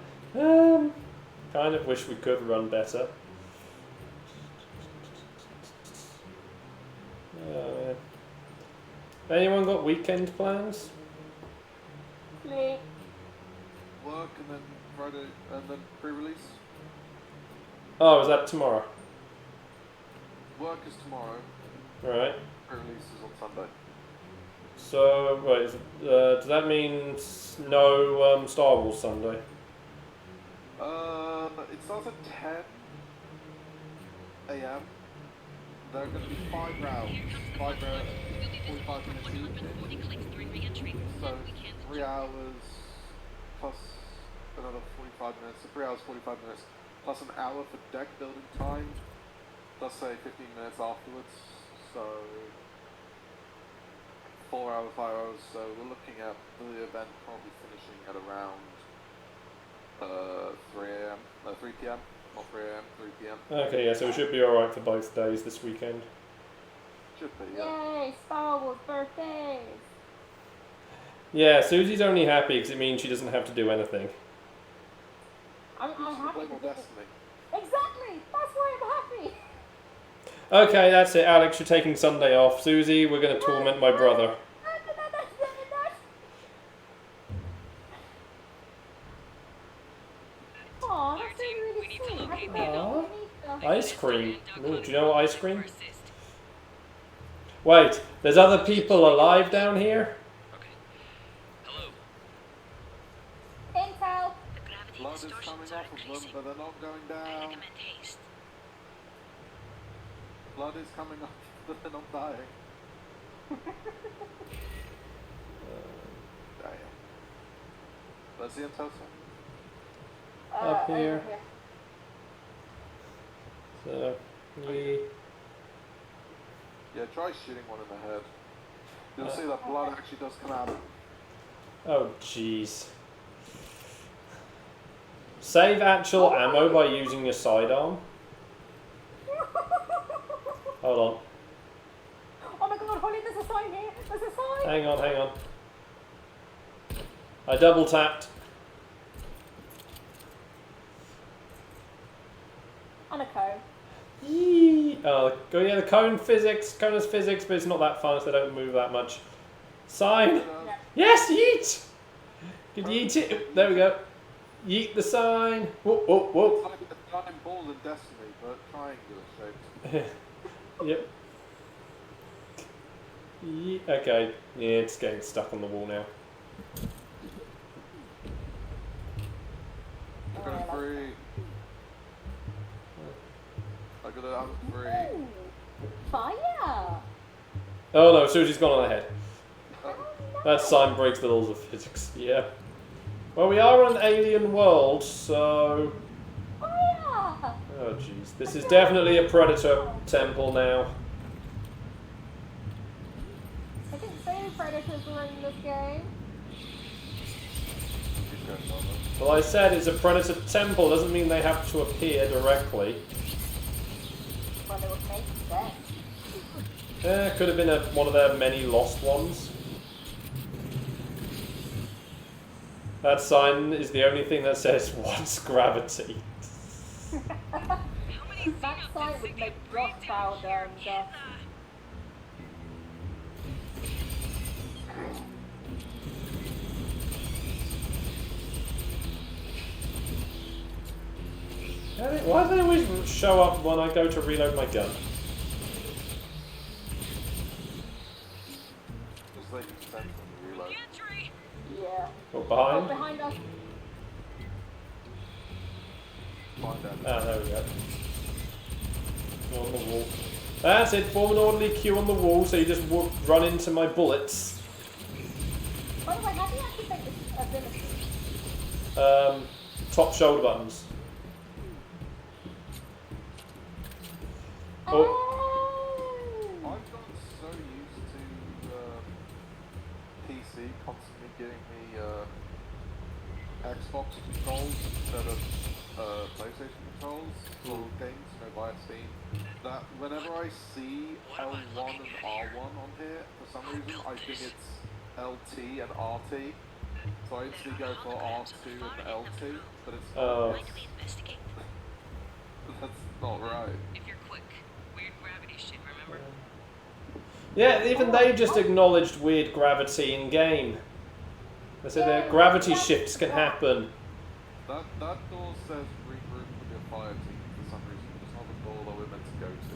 Kind of wish we could run better. Anyone got weekend plans? Sleep. Work and then Friday and then pre-release. Oh, is that tomorrow? Work is tomorrow. Right. Pre-release is on Sunday. So, wait, does that mean no Star Wars Sunday? It starts at 10 a.m. There are going to be 5 rounds. 5 rounds, 45 minutes each. So 3 hours plus another 45 minutes. So 3 hours, 45 minutes plus an hour for deck building time. Plus say 15 minutes afterwards. So 4-hour, 5 hours, so we're looking at the event probably finishing at around 3 a.m. 3 p.m. Not 3 a.m. 3 p.m. Okay, yeah, so we should be alright for both days this weekend. Should be, yeah. Yay, Star Wars birthdays! Yeah, Susie's only happy because it means she doesn't have to do anything. I'm happy. Play more Destiny. Exactly! That's why I'm happy! Okay, that's it, Alex, you're taking Sunday off. Susie, we're going to torment my brother. Aw, that's Fireteam, really we need to sweet. locate Happy the birthday. Ice cream. Ooh, do you know what ice cream? Assist. Wait, there's other people alive down here? Okay. Hello. Intel! The gravity Blood is distortions coming are off of them, increasing. but they're not going I down. recommend haste. Blood is coming off, but they're not dying. Damn. Where's the intel cell? Up over here. So, we... Yeah, try shooting one in the head. You'll see that blood actually does come out of it. Oh, jeez. Save actual ammo by using your sidearm. Hold on. Oh my god, Holly, there's a sign here! There's a sign! Hang on, hang on. I double tapped. And a cone. Yee. Oh, go, yeah, the cone physics. Cone is physics, but it's not that fun, so they don't move that much. Sign. Yes, yeet! Could yeet it. There we go. Yeet the sign. Whoop, whoop, whoop. It's like a giant ball in Destiny, but triangular shaped. Yep. Okay. Yeah, it's getting stuck on the wall now. I got it free. I got it out free. Ooh, fire! Oh no, Susie's gone on ahead. Oh, That sign breaks the laws of physics. Yeah. Well, we are on an alien world, so... Fire! Oh jeez. This is definitely a predator temple now. I didn't say predators were in this game. Keep going on it. Well, I said it's a predator temple. Doesn't mean they have to appear directly. Well, it would make sense. Could have been one of their many lost ones. That sign is the only thing that says what's gravity. How many That sign would make Josh proud and Why do they always show up when I go to reload my gun? Just like you said when you reload. Gantry! yeah. Or Oh, behind? behind us. Find out. Ah, there we go. On the wall. That's it, form an orderly queue on the wall so you just run into my bullets. By the way, how do you activate this ability? Top shoulder buttons. Oh. I've gotten so used to PC constantly giving me Xbox controls instead of PlayStation controls for games, via Steam, that whenever I see L1 and R1 on here, for some reason I think it's LT and RT. So I instantly go for R2 and L2, but it's not. That's not right. If you're quick, weird gravity shit, remember? Yeah, even they just acknowledged weird gravity in game. They said that gravity shifts can happen. That door says regroup with your fire team for some reason. It's not the door that we're meant to go to.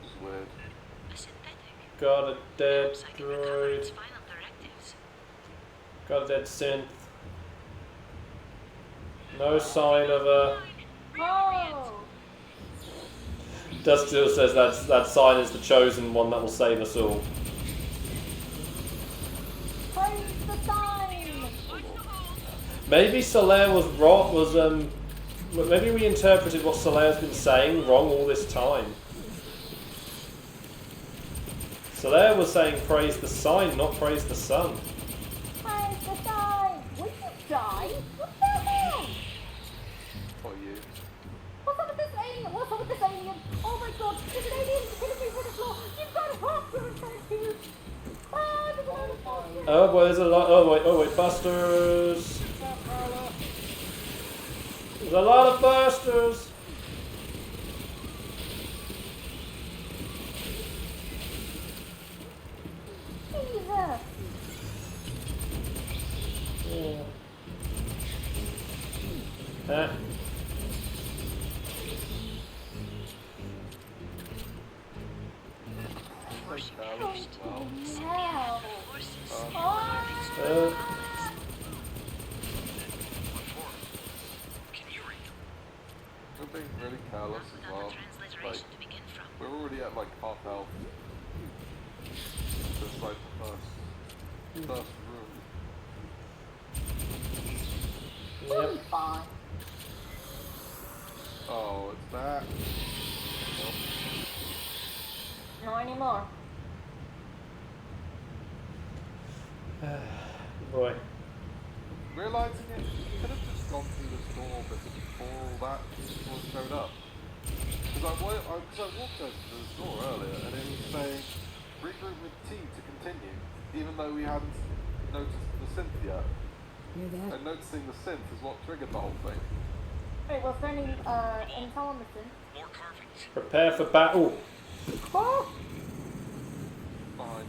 It's weird. Got a dead droid. Got a dead synth. No sign of a... Oh! Dust still says that sign is the chosen one that will save us all. Praise the sign! Maybe Solaire was maybe we interpreted what Solaire's been saying wrong all this time. So there was saying praise the sign, not praise the sun. Praise the sign! Will you die? What the hell? For you. What's up with this alien? What's up with this alien? Oh my god, there's an alien killing me for the floor! You've got half the resources! Ah, there's a lot of monsters! Oh boy, there's a lot. Oh wait, busters. There's a lot of busters. Jesus! Yeah. Ah. Hell! We're being really careless as well. Like, we're already at like half health. Just like the first room. We'll be fine. Oh, it's back. Nope. Not anymore. Boy. Realising it, you could have just gone through this door before that showed up. Because I walked over to this door earlier and it was saying regroup with T to continue, even though we hadn't noticed the synth yet. And noticing the synth is what triggered the whole thing. Wait, was there any intel on the synth? More carvings. Prepare for battle. Oh! Fine.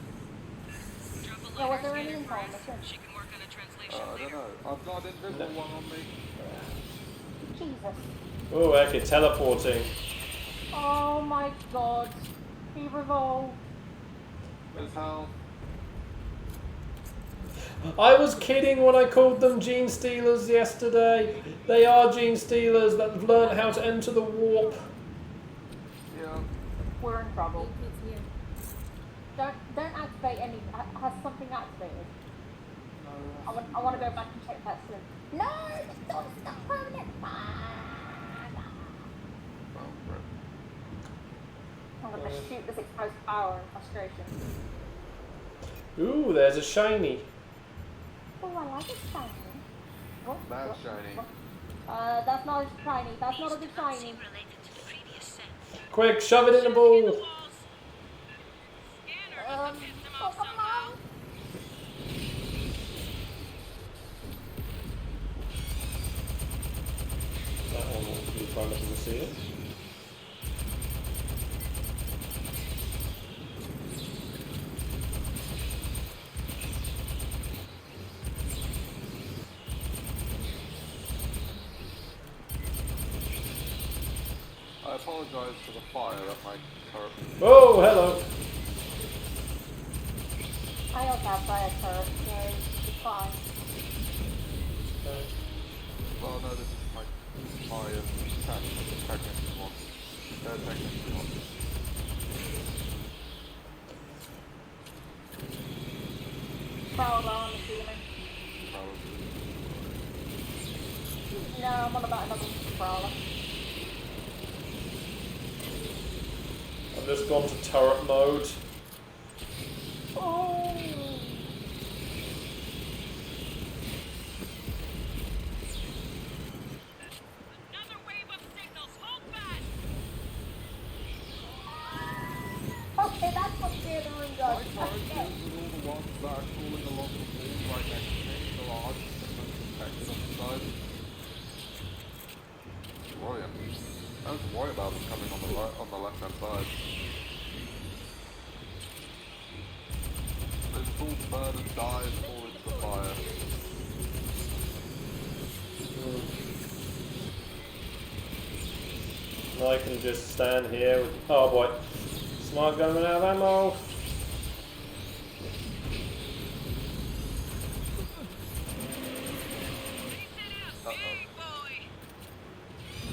Yeah, was there any intel on the synth? She can work on a translation I don't know. I've got an invisible one on me. Jesus. Oh, okay, teleporting. Oh my god. He revolved. There's how. I was kidding when I called them gene stealers yesterday. They are gene stealers that have learned how to enter the warp. Yeah. We're in trouble. Don't activate any. Has something activated? I want to go back and check that soon. No, the door's not permanent. I'm gonna shoot this exposed power in frustration. Ooh, there's a shiny. Oh, I like it shiny. What? That's What? shiny. What? That's not a shiny. That's not a good shiny. Related to the previous set. Quick, shove it in the ball. Oh, come on. That one will be fun to see it. I apologise for the fire that my turret. Oh, hello. I also have fire turret, so it's fine. Well, no, this is my technical one. Their technical one. Prowler on the ceiling. No, I'm on about another prowler. I've just gone to turret mode. Oh! Another wave of signals. Hold fast. Okay, that's what scared the room My does. characters are all the ones that are crawling along the wall right next to me, so I'll just protected on the side. Brilliant. I was worried about them coming on the right, on the left-hand side. There's a full bird and dies, fall into the fire. I can just stand here with... Oh boy. Smart gun running out of ammo. Big boy!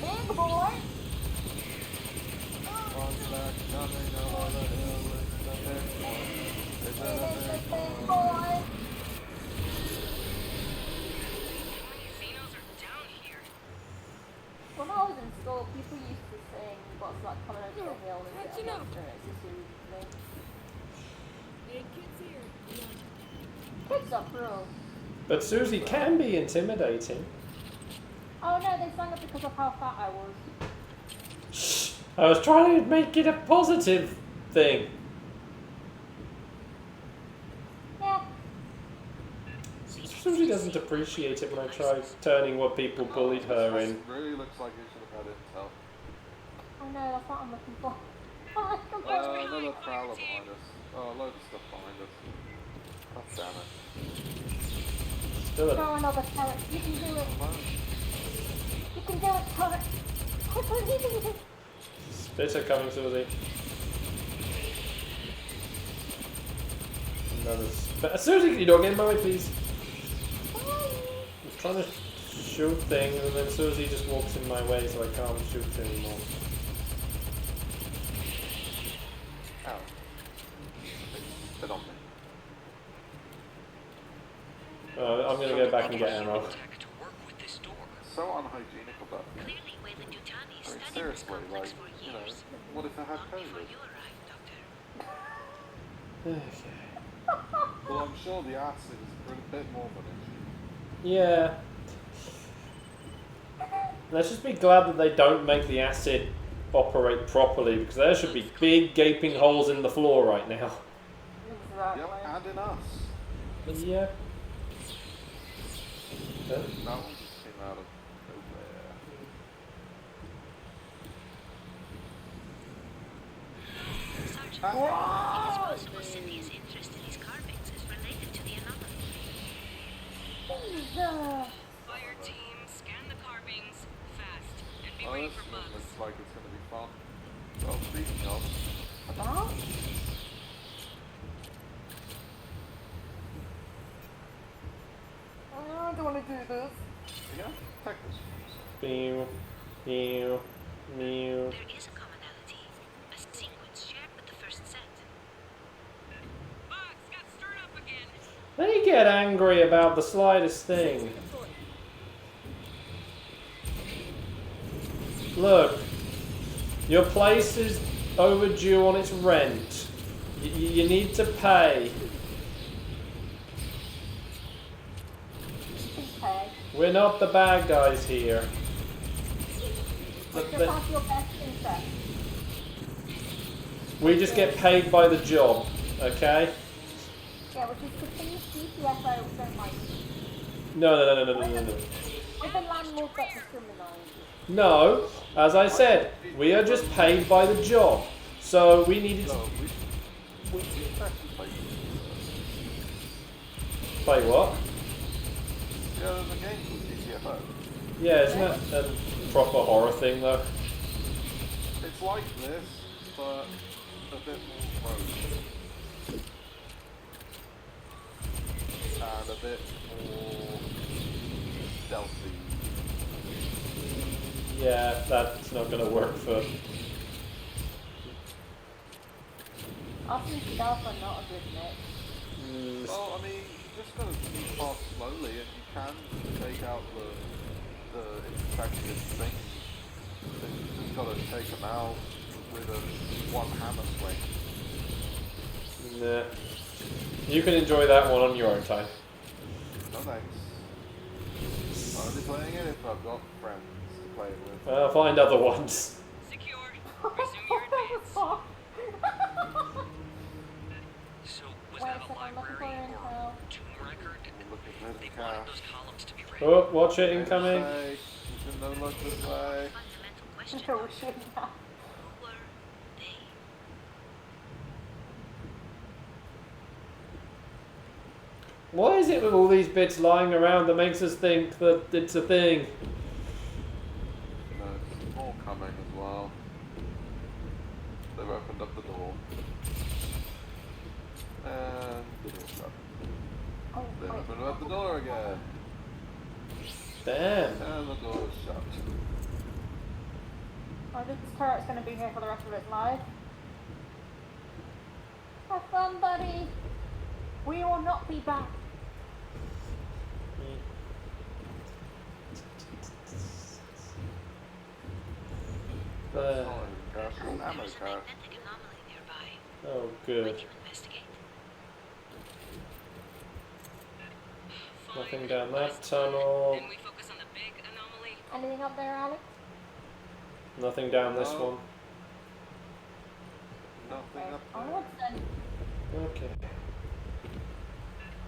Big boy! Casinos are down here. When I was in school, people used to sing what's like coming over the hill and how'd get you know? monster to soothe me. Kids are cruel. But Susie can be intimidating. Oh no, they sang it because of how fat I was. Shh! I was trying to make it a positive thing. Yeah. Susie doesn't appreciate it when I try turning what people bullied her This in. really looks like you should have had intel. I know, that's what I'm looking for. I'm looking for Another prowler behind us. Oh, a load of stuff behind us. God damn it. Still Throw another turret. You can do it. You can do it, turret. I believe in you. Spitter coming, Susie. Another Susie, can you don't get in my way, please? I'm trying to shoot things, and then Susie just walks in my way, so I can't shoot anymore. Ow. Sit on me. I'm gonna go back and get ammo. So unhygienic of that. Clearly, Wayland Yutani I mean, studied this seriously, complex like, for you know, years. what if I had Long before COVID? you arrived, Doctor. Okay. Well, I'm sure the acid is a bit more of an issue. Yeah. Let's just be glad that they don't make the acid operate properly, because there should be big gaping holes in the floor right now. Exactly. Yep, and in us. Yeah. That one just came out of nowhere. Sergeant, Ah. it is possible Cynthia's interest in these carvings is related to the anomaly. Jesus. Fireteam, scan the carvings fast and be Oh, ready this for one bugs. looks like it's going to be fun. Well, speaking of, About? I don't want to do this. yeah, take this. Meow, meow, meow. There is a commonality, a sequence shared with the first set. Bugs got stirred up again. They get angry about the slightest thing. Look, your place is overdue on its rent. You need to pay. Okay. We're not the bad guys here. Just have your best interest. We just get paid by the job, okay? Yeah, which is to finish GTFO, we don't like. No. With the landlord that discriminates. No, as I said, we are just paid by the job. So we needed to... No, we actually played Play what? Yeah, there's a game called GTFO. Yeah, isn't that a proper horror thing though? It's like this, but a bit more rogue. And a bit more stealthy. Yeah, that's not going to work for... Us and stealth are not a good mix. Well, I mean, you just gotta sneak past slowly, and you can take out the infected things. Then you just gotta take them out with a one hammer swing. Nah. You can enjoy that one on your own time. No thanks. I'm only playing it if I've got friends to play it with. I'll find other ones. Secured. Resume your advance. So, was Wait a that a second, I'm looking for library or info. tomb record? I'm looking for the They wanted cash. those columns to be ready. Oh, watch it incoming. You can no look this way. Fundamental question. No, we shouldn't have. Who were they? What is it with all these bits lying around that makes us think that it's a thing? No, there's more coming as well. They've opened up the door. And the door's shut. Oh, They've wait. opened up the door again. Damn. And the door is shut. Oh, this turret's going to be here for the rest of its life. Have fun, buddy. We will not be back. That's not even cash, it's an ammo There's a cache. magnetic anomaly nearby. Oh, Might good. you investigate? Nothing down that tunnel. Then we focus on the big anomaly. Anything up there, Alex? Nothing down this No. one. Nothing up Onwards there. then. Okay.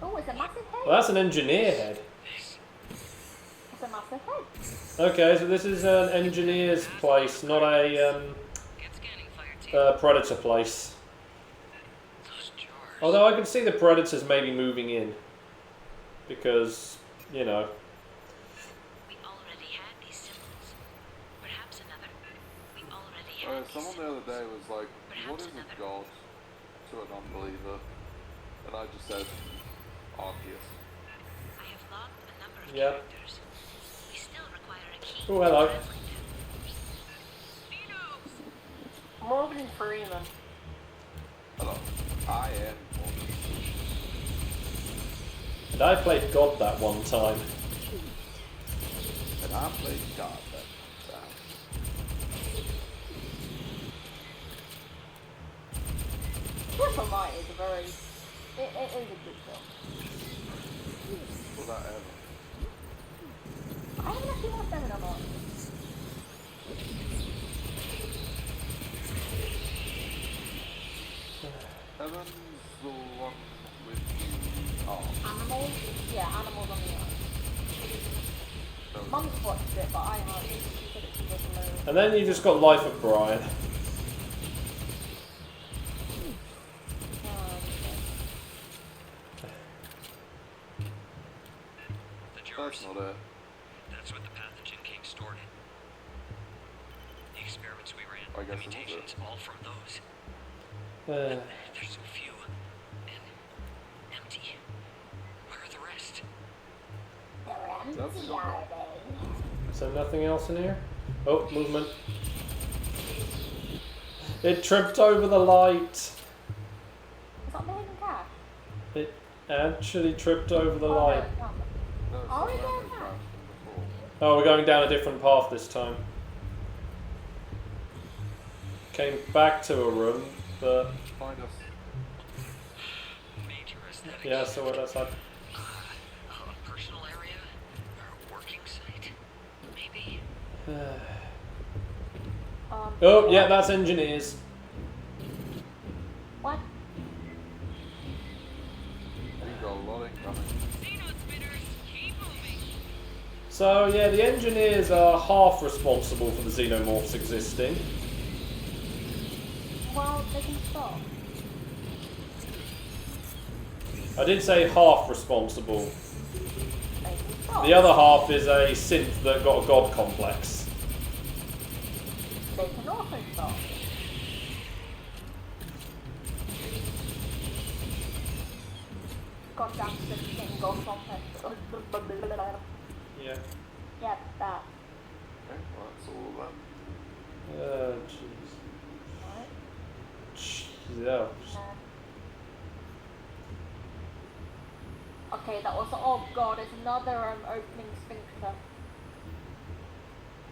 Oh, it's a massive head. Well, that's an engineer head. It's a massive head. Okay, so this is an engineer's place, not a Get scanning, Fireteam. predator place. Those jars. Although I can see the predators maybe moving in. Because, you know. We already had these symbols. Perhaps another. We already had these Someone the symbols. other day was like, what Perhaps is a another. god to an unbeliever? And I just said, obvious. I have logged a number of Yeah. characters. We still require a key. Oh, hello. to translate them. Morgan Freeman. Hello. I am Morgan. And I played God that one time. And I played God that time. Triple Might is a very... It is a good film. Was that ever? I haven't actually watched them in a lot. Evan's the one with the arm. Animals? Yeah, Animals on the Ice. No, Mum's watched it, but I haven't. She said it was hilarious. And then you just got Life of Brian. The that's jars. not it. That's what the pathogen king stored in. The experiments we ran, I the guess it was mutations, all from those. Uh, There's so few. And empty. Where are the rest? That's not it. so nothing else in here? Oh, movement. It tripped over the light. Is that the hidden cache? It actually tripped over the Oh, light. no, it's not. No, it's Are not we that going way now? crashed than before. Oh, we're going down a different path this time. Came back to a room, but Find us. Major aesthetic. yeah, so what that's like. A personal area? Or a working site? Maybe? Oh, yeah, that's engineers. What? We've got a lot incoming. Xeno spinners, keep moving. So yeah, the engineers are half responsible for the xenomorphs existing. Well, they can stop. I did say half responsible. They can stop. The other half is a synth that got a god complex. They can also stop. God damn, this thing goes on Yeah. Yeah, that. Okay, well, that's all of them. Jeez. Right? Jeez, yeah. Okay, that was. Oh god, it's another opening sphincter.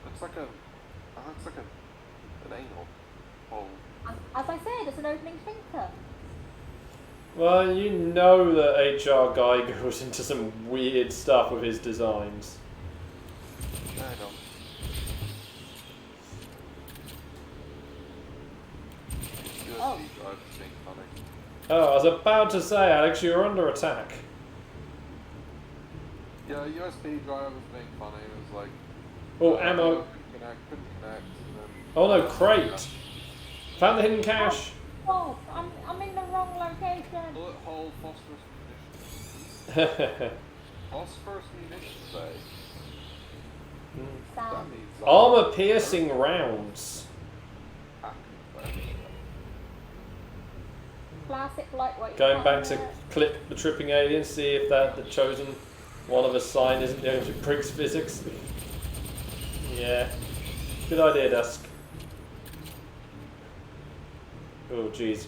Looks like an anal hole. As I said, it's an opening sphincter. Well, you know that HR guy goes into some weird stuff with his designs. Yeah, I know. Oh. USB drive is being funny. Oh, I was about to say, Alex, you're under attack. Yeah, USB drive was being funny. It was like, Oh, ammo. couldn't connect, and then Oh no, crate. Found the hidden cache. Oh, I'm in the wrong location. bullet hole phosphorus munitions. Phosphorus munitions, eh? That Sound. means Armor piercing rounds. Classic lightweight. Going back to partner. clip the tripping alien, see if that the chosen one of a sign isn't going to Briggs physics. Yeah. Good idea, Dusk. Oh jeez.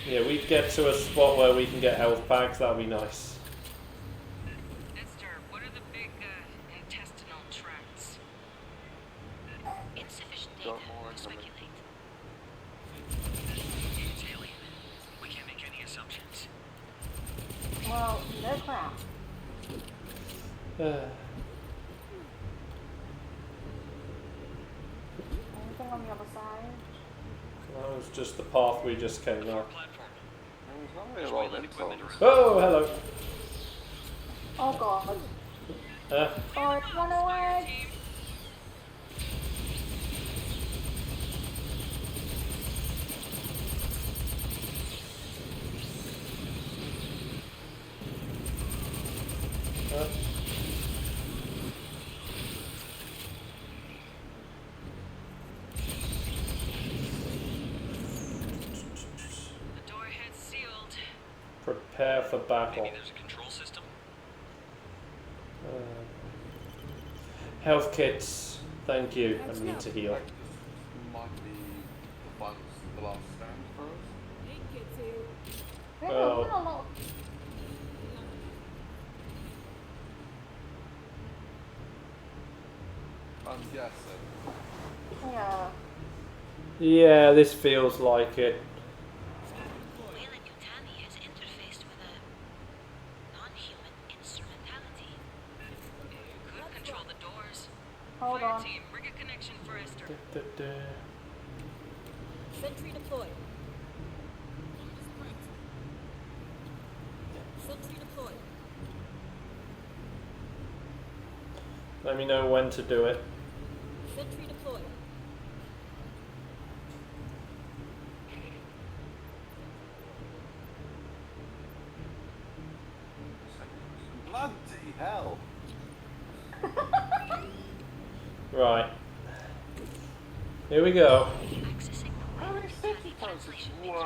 Yeah, we get to a spot where we can get health packs, that'll be nice. Esther, what are the big intestinal tracts? Insufficient Got data more to incoming. speculate. It's alien. We can't make any assumptions. Well, no crap. Anything on the other side? That was just the path we just came up. There's not really a lot of info on this. Oh, hello. Oh god. Oh, run away! The door ahead's sealed. Prepare for battle. Maybe there's a control system. Health kits. Thank you. I need to heal. Might be the last stand for us. Hey, kids here. There's Oh. been a lot. I'm guessing. Yeah. Yeah, this feels like it. Wayland Yutani has interfaced with a non-human instrumentality. Could control the doors. Hold on. Fireteam, bring a connection for Esther. Sentry deployed. Sentry deployed. Let me know when to do it. Sentry deployed. Bloody hell! Right. Here we go. Accessing the How many Wayland safety Yutani codes? translation matrix.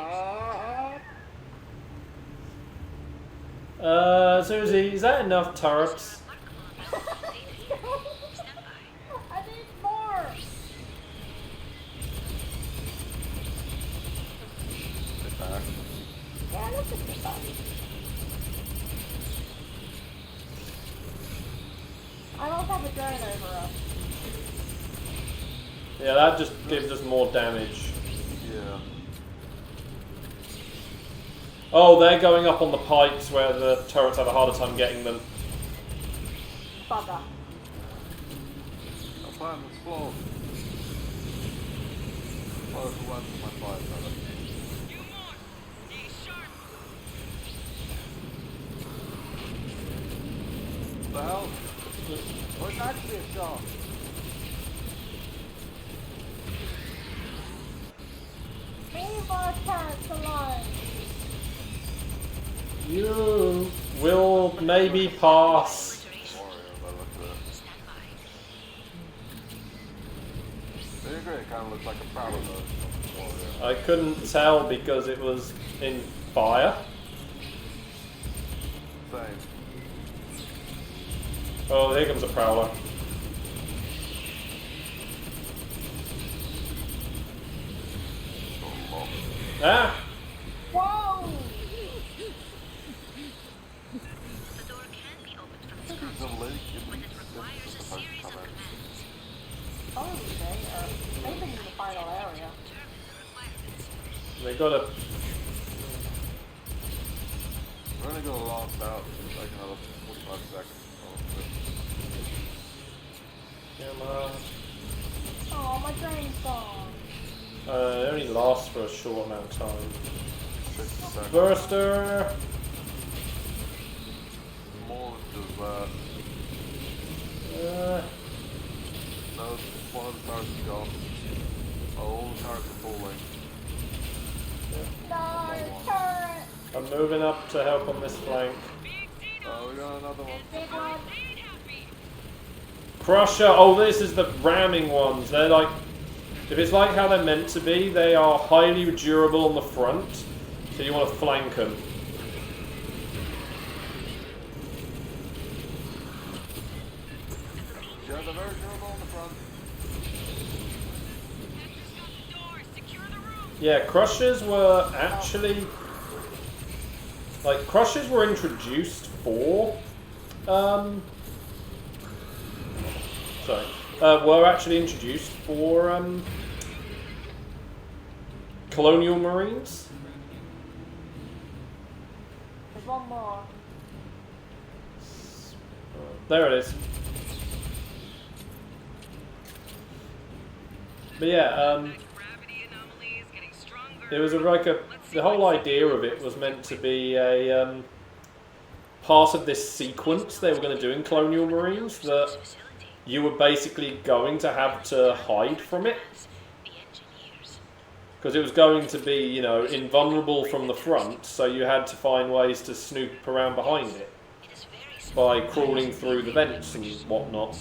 What? Susie, is that enough turrets? Stand by. I need more! Sit back. Yeah, let's just get that. I don't have a drone over us. Yeah, that just gives us more damage. Yeah. Oh, they're going up on the pipes where the turrets have a harder time getting them. Bugger. Our plan was flawed. Close the one for my fire brother. You more. Stay sharp. What the hell? Oh, it's actually a shot. Leave our parents alone. You will maybe pass. Warrior, by the look of it. Stand by. I agree, it kind of looks like a prowler version of Warrior. I couldn't tell because it was in fire. Same. Oh, here comes a prowler. Oh, Ah! Whoa! The door can be opened from its there's console a link in when it the requires a supposed series to of come in. commands. Probably they are. They've been in the final area. Determine the requirements. They got a. We're only gonna last out for like another 45 seconds. Come on. Oh, my drain's gone. It only lasts for a short amount of time. 60 seconds. Burster! More than just that. No, one of the turrets is gone. All the turrets are falling. No, turret! I'm moving up to help on this flank. Oh, we got another one. Big one. Crusher! Oh, this is the ramming ones. They're like. If it's like how they're meant to be, they are highly durable on the front. So you want to flank them. Yeah, they're very durable on the front. Yeah, crushers were actually. Like, crushers were introduced for. Sorry. Were actually introduced for colonial marines. There's one more. There it is. But yeah, Gravity anomaly is getting stronger. it was the whole idea of it was meant to be a part of this sequence they were going to do in Colonial Marines that you were basically going to have to hide from it. Because it was going to be, you know, invulnerable from the front, so you had to find ways to snoop around behind it by crawling through the vents and whatnot.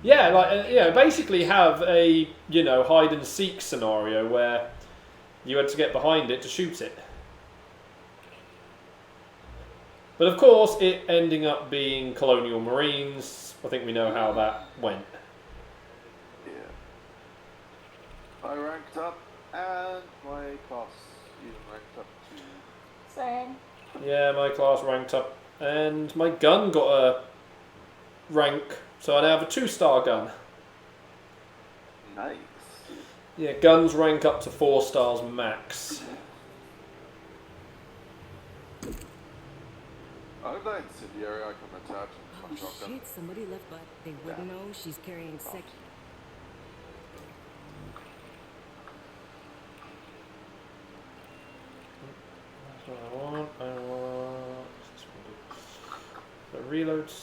Yeah, like basically have a, you know, hide and seek scenario where you had to get behind it to shoot it. But of course, it ending up being Colonial Marines. I think we know how that went. I ranked up, and my class even ranked up too. Same. Yeah, my class ranked up, and my gun got a rank, so I now have a 2-star gun. Nice. Yeah, guns rank up to 4 stars max. I hope that incendiary I can attach to Oh my shotgun. shit, somebody left, but they wouldn't know she's carrying sick. That's what I want. The reloads.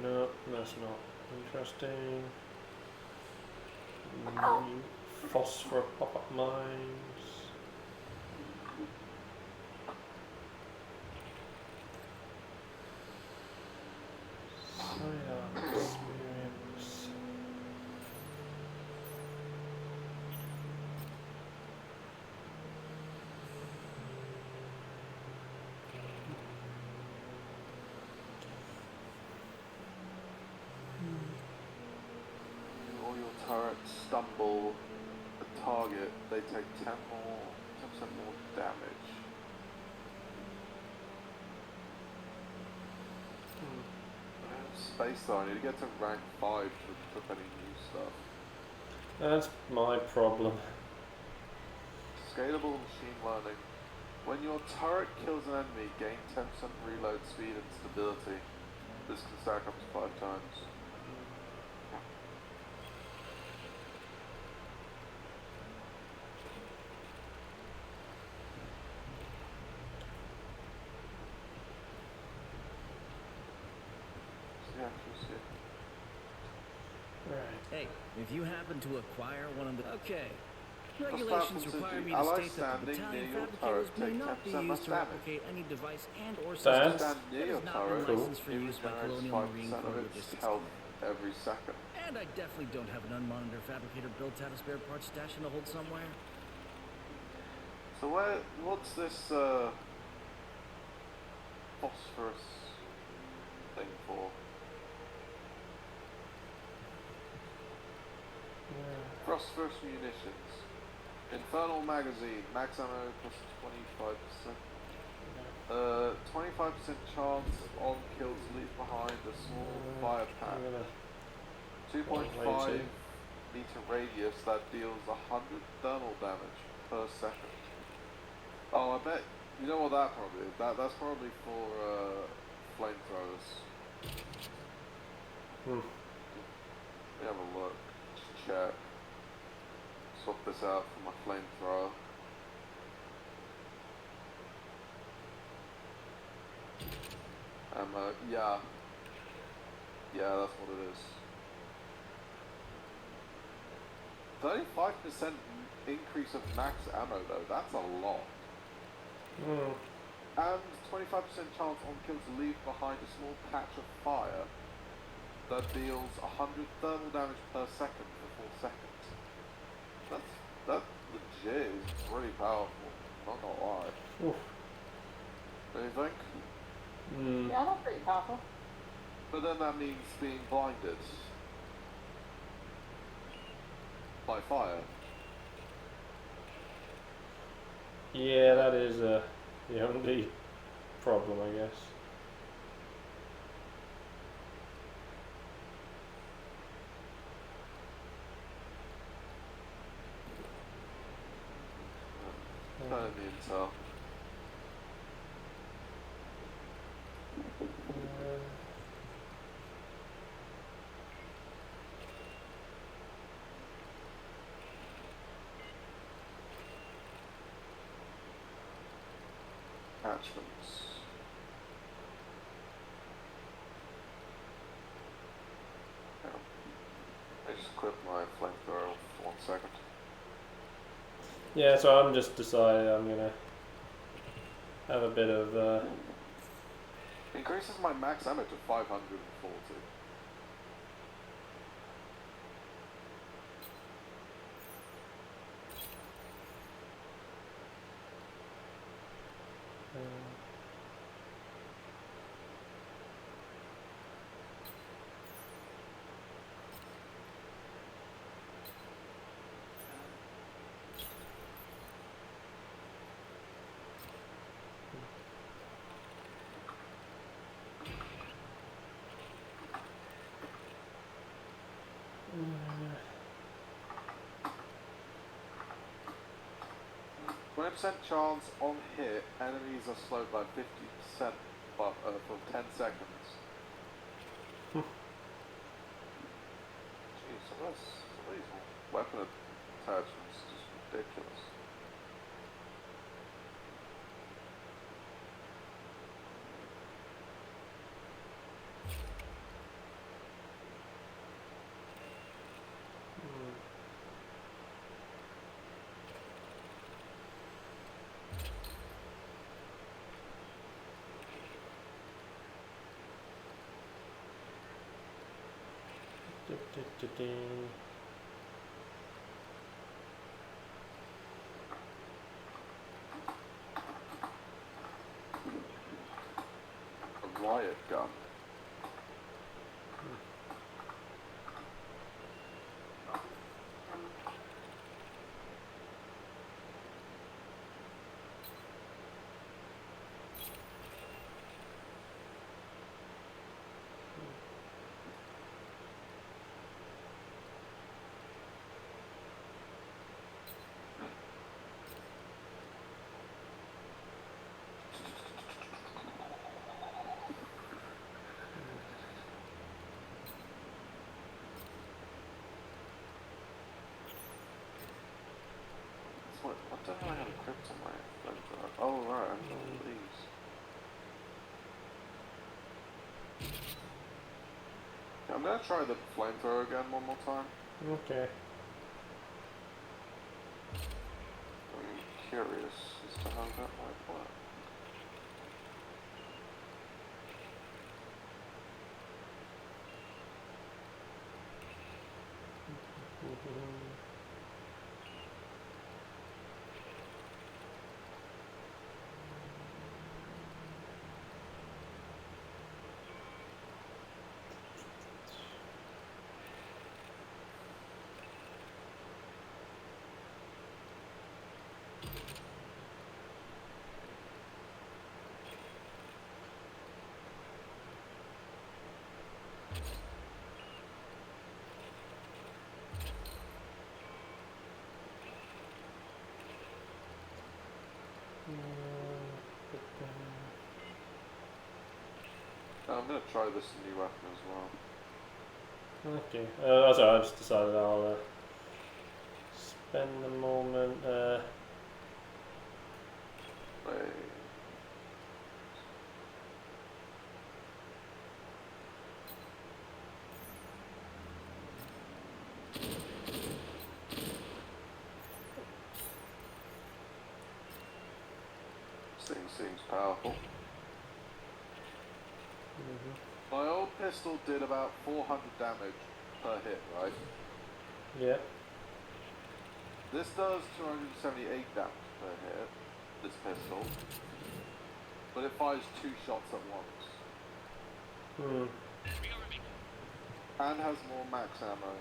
No, that's not interesting. Phosphor pop-up mines. Sidearm experience. All your turrets stumble the target, they take 10% more damage. Space though, I need to get to rank 5 to equip any new stuff. That's my problem. Scalable machine learning. When your turret kills an enemy, gain 10% reload speed and stability. This can stack up to 5 times. Right. Hey, if you happen to acquire one of the... Okay. Regulations Regulations require me to state that the battalion fabricators may not be used to replicate any device and or system That's that has not been licensed for use by Colonial Marine Corps Logistics health Command. every second. And I definitely don't have an unmonitored fabricator built out a spare parts stash in the hold somewhere. So what's this phosphorus thing for? Phosphorus munitions. Infernal magazine. Max ammo plus 25%. 25% chance on kill to leave behind a small fire pack. 2.5 meter radius that deals 100 thermal damage per second. Oh, I bet, you know what that probably is? That's probably for flamethrowers. Let me have a look, just check. Swap this out for my flamethrower. Yeah, that's what it is. 35% increase of max ammo though, that's a lot. And 25% chance on kill to leave behind a small patch of fire that deals 100 thermal damage per second for 4 seconds. That legit is pretty powerful, not gonna lie. Don't you think? Yeah, that's pretty powerful. But then that means being blinded by fire. Yeah, that is the only problem, I guess. Kind of the intel. attachments. Yeah. I just equip my flamethrower for 1 second. Yeah, so I'm just deciding I'm gonna have a bit of. Increases my max ammo to 540. Uh, 20% chance on hit, enemies are slowed by 50% for 10 seconds. Jeez, some of these weapon attachments is just ridiculous. A riot gun. What the hell I have equipped on my flamethrower? Oh right, I have all these. Yeah, I'm gonna try the flamethrower again one more time. Okay. I'm curious as to how that might work. I'm gonna try this new weapon as well. Okay. So I just decided I'll spend the moment. Wait. This thing seems powerful. My old pistol did about 400 damage per hit, right? Yeah. This does 278 damage per hit, this pistol. But it fires 2 shots at once. And has more max ammo.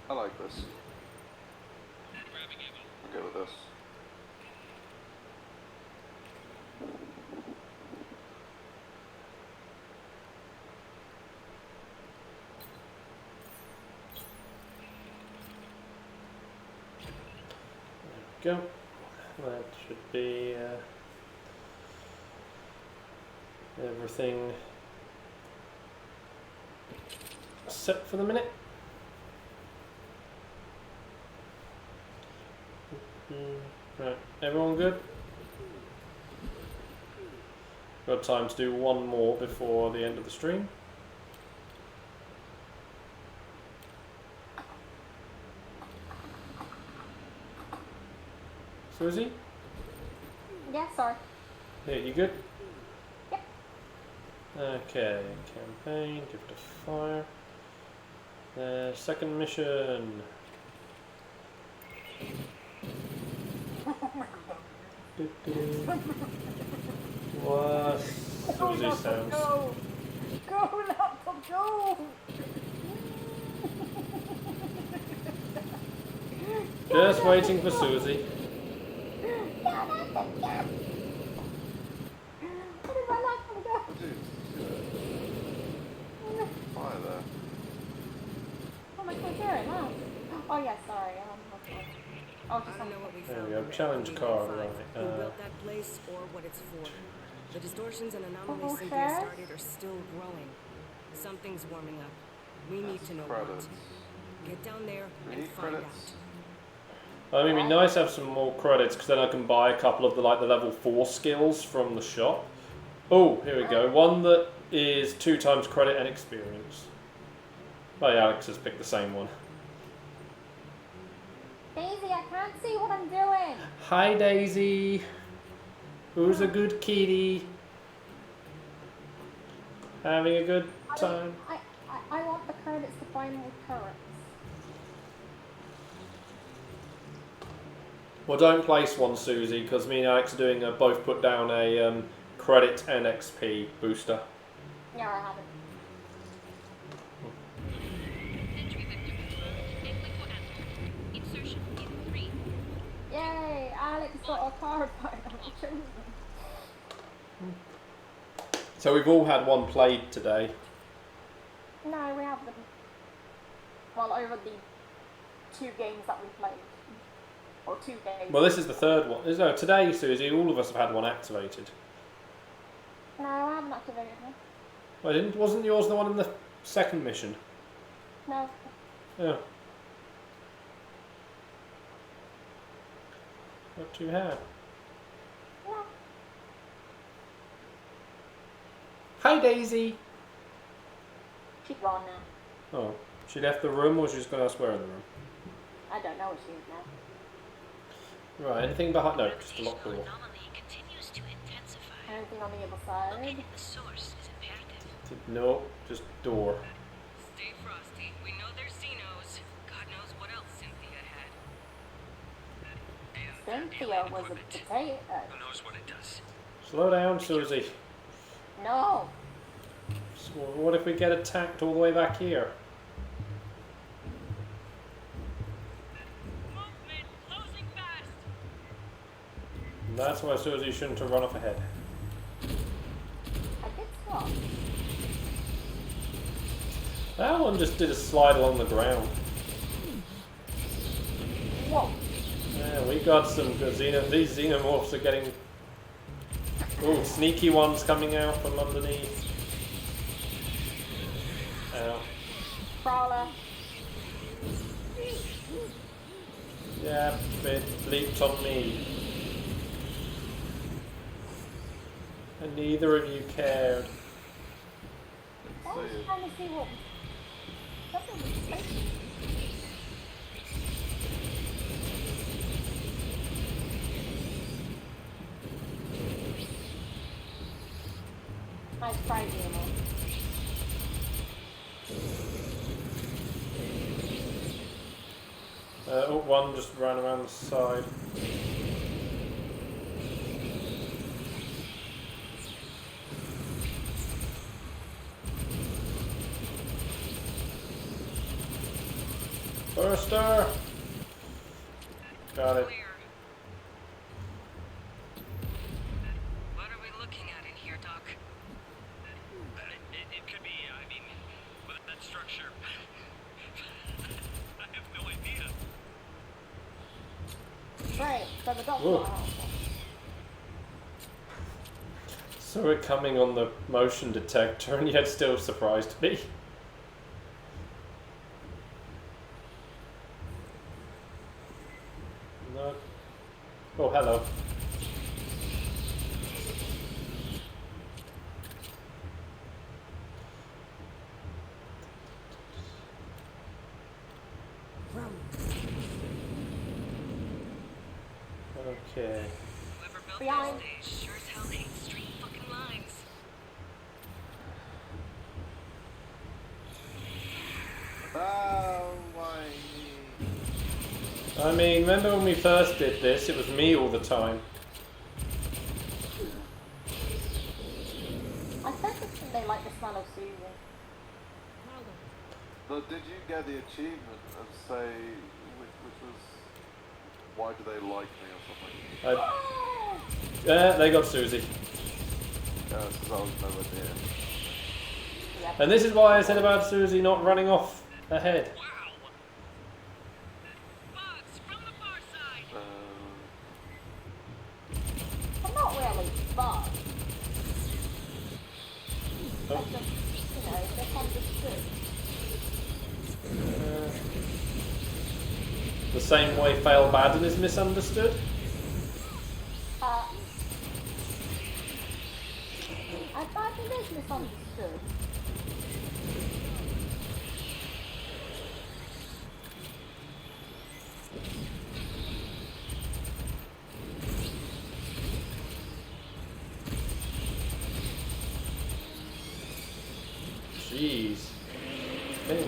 I like this. I'm good with this. Go. That should be. Everything set for the minute. Right, everyone good? Got time to do one more before the end of the stream. Susie? Yeah, sorry. Yeah, you good? Yep. Okay, campaign, give it a fire. Second mission. What? Susie sounds. Go! Go, laptop, go! Just waiting for Susie. Where did my laptop go? Fire there. Oh my god, there it is. Oh yeah, sorry. Oh, I just don't know what we There found. we go, in challenge Elfie card, 95, right, Who built that place or what it's for? The distortions and anomalies Oh, Cynthia sure. started are still growing. Something's warming up. We need to know Credits. what. Get down there We and need find credits. I mean, it'd be nice to have some more credits because then I can buy a couple of the level 4 skills from the shop. Oh, here we go. One that is 2 times credit and experience. Oh yeah, Alex has picked the same one. Daisy, I can't see what I'm doing. Hi Daisy. Who's a good kitty? Having a good time. I want the credits to find more turrets. Well, don't place one, Susie, because me and Alex are doing both put down a credit and XP booster. Yeah, I haven't. Entry vector. Equipo answer. Insertion in 3. Yay! Alex got a card by chosen. So we've all had one played today. No, we haven't. Well, over the 2 games that we played. Or 2 days. Well, this is the third one. No, today, Susie, all of us have had one activated. No, I haven't activated one. Well, wasn't yours the one in the second mission? No. Yeah. What do you have? No. Hi, Daisy. She's gone now. Oh, she left the room, or she's gone elsewhere in the room? I don't know what she is now. Right, anything behind? No, just a locked Gravitational door. anomaly continues to intensify. Anything on the other side? Locating the source is imperative. No, just door. Stay frosty. We know there's Xenos. God knows what else Cynthia had. Cynthia was a potato. Who knows what it does? Slow down, Susie. No. So what if we get attacked all the way back here? Movement closing fast. That's why Susie shouldn't have run off ahead. I did stop. That one just did a slide along the ground. Whoa. Yeah, we got some good these xenomorphs are getting... Ooh, sneaky ones coming out from underneath. Ow. Prowler. Yeah, it leaped on me. And neither of you cared. I was trying to see what... Something was spicy. Nice fried animal. Oh, one just ran around the side. Burster! Got it. Clear. What are we looking at in here, Doc? It could be, I mean, with that structure. I have no idea. Right, so the doctor. Whoa. Saw it coming on the motion detector and yet still surprised me. No. Oh, hello. Okay. Whoever built Behind. Wendesdays sure as hell hates straight fucking lines. Oh, why? I mean, remember when we first did this? It was me all the time. I think they like the smell of Susie. But did you get the achievement and say, which was, why do they like me or something? Yeah, they got Susie. Yeah, because I was nowhere near. Yep. And this is why I said about Susie not running off ahead. Wow! Bugs from the far side! I'm not really bugged. Oh. They're just, they're understood. The same way Fail Baden is misunderstood. I think it's misunderstood. Jeez. I think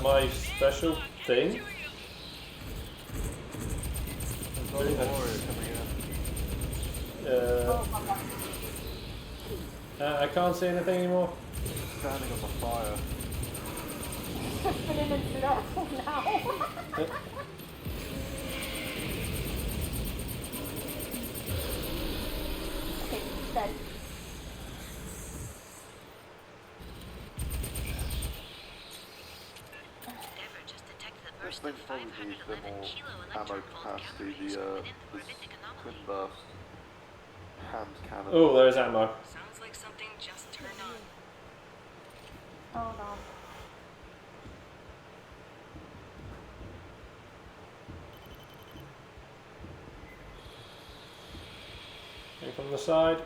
my special thing. There's no warrior coming in. I can't see anything anymore. Standing on the fire. Put him in circle now. Okay, dead. Endeavor just detected a This burst of thing's probably needs a bit 511 more kilo ammo electron-volt capacity. calibration within the This gravitic anomaly. twin burst hand cannon. Oh, there's ammo. Sounds like something just turned on. Hold on. Coming from the side.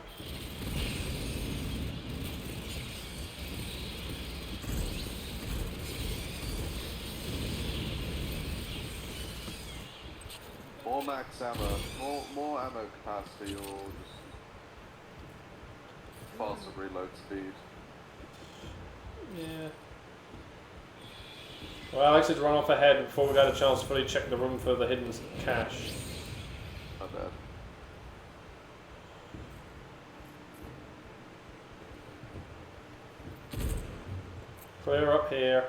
More max ammo, more ammo capacity, or just faster reload speed. Yeah. Well, Alex had run off ahead before we had a chance to fully check the room for the hidden cache. Not bad. Clear up here.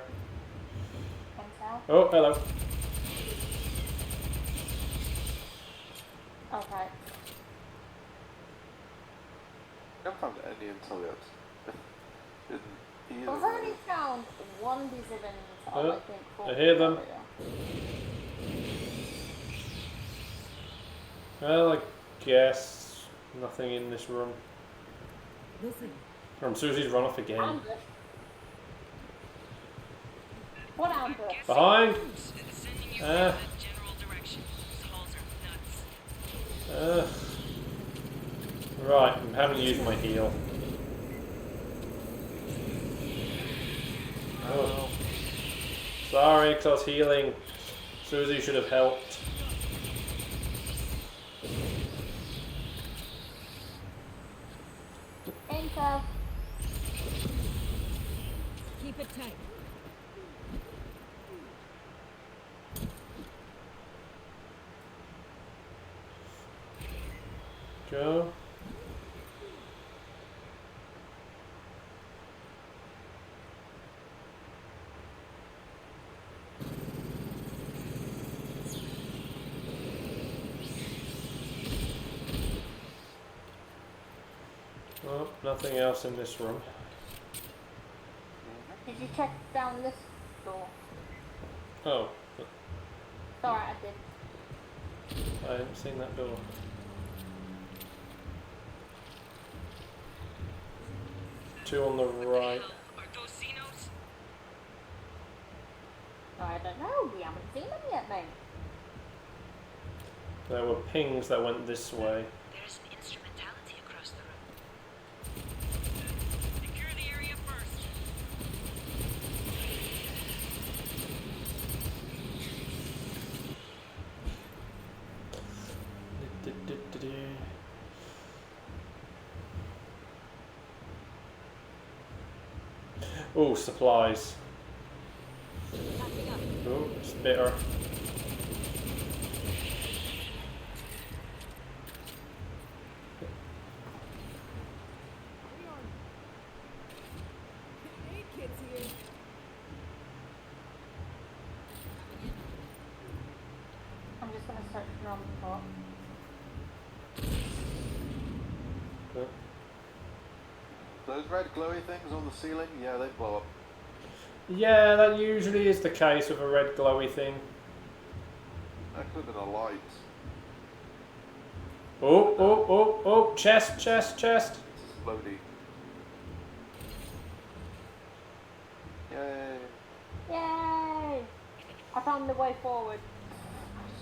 Can tell. Oh, hello. Okay. I haven't found any intel yet. In either I've already found one visible intel, I think. I hear them. Well, I guess nothing in this room. Listen, Susie's run off again. Ambush. What ambush? Behind! Sending you in a general direction. These halls are nuts. Right, I haven't used my heal. Oh. Sorry, because I was healing. Susie should have helped. Intel. keep it tight. Go. Oh, nothing else in this room. Did you check down this door? Oh, Sorry, I did. I haven't seen that door. 2 on the right. Are those Xenos? I don't know. We haven't seen them yet, mate. There were pings that went this way. There's an instrumentality across the room. Secure the area first. Oh, supplies. Oh, it's bitter. Hey, kids here. I'm just gonna search around the top. Oh. Those red glowy things on the ceiling, yeah, they blow up. Yeah, that usually is the case with a red glowy thing. That could have been a light. Oh, oh, oh, oh, chest, chest, chest. Slowly. Yay. Yay! I found the way forward.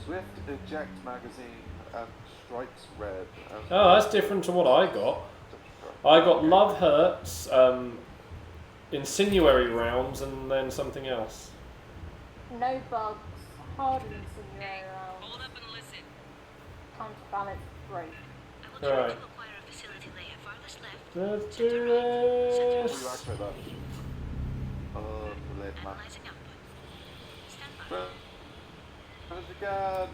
Swift eject magazine and stripes red. And Oh, that's different to what I got. I got love hurts, insinuary rounds, and then something else. No bugs. Hard insinuary rounds. Hold up and listen. Counterbalance break. I will try Alright. to acquire a facility layer farthest left. Let's Center do right. What this. do you activate that? Red map. Analyzing output. Stand by. Press again.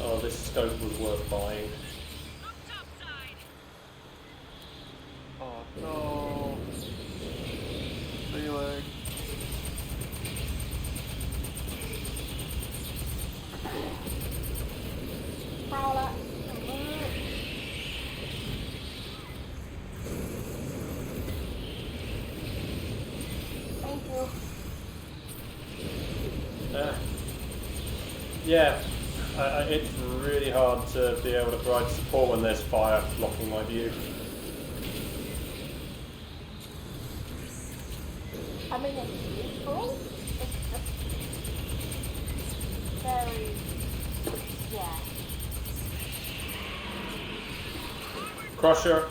Oh, this scope was worth buying. Look topside. Oh no. Ceiling. Prowler. Thank you. Yeah, it's really hard to be able to provide support when there's fire blocking my view. I mean, it's useful. It's just very, yeah. Crusher.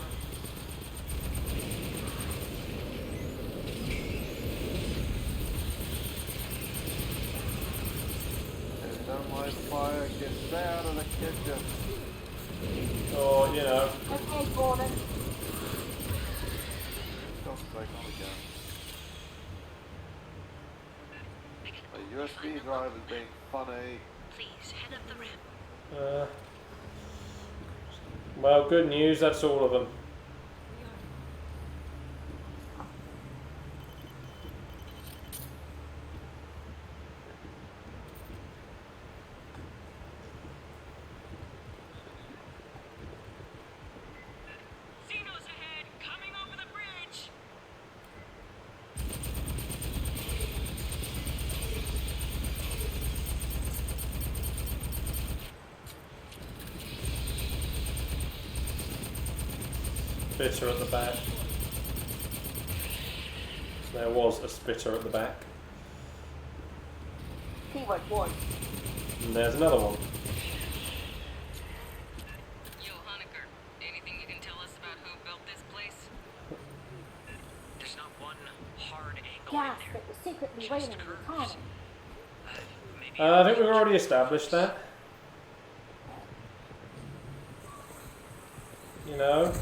If you don't like fire, get stay out of the kitchen. Or, you know. Okay, Gordon. God's sake, on again. A USB drive is being funny. Please head up the ramp. Well, good news, that's all of them. Xenos ahead, coming over the bridge. Spitter at the back. There was a spitter at the back. Keyword was. And there's another one. Yo, Honecker, anything you can tell us about who built this place? There's not one hard angle Gas in there. that was secretly waiting in the tunnel. Maybe I think we've already established that. You know.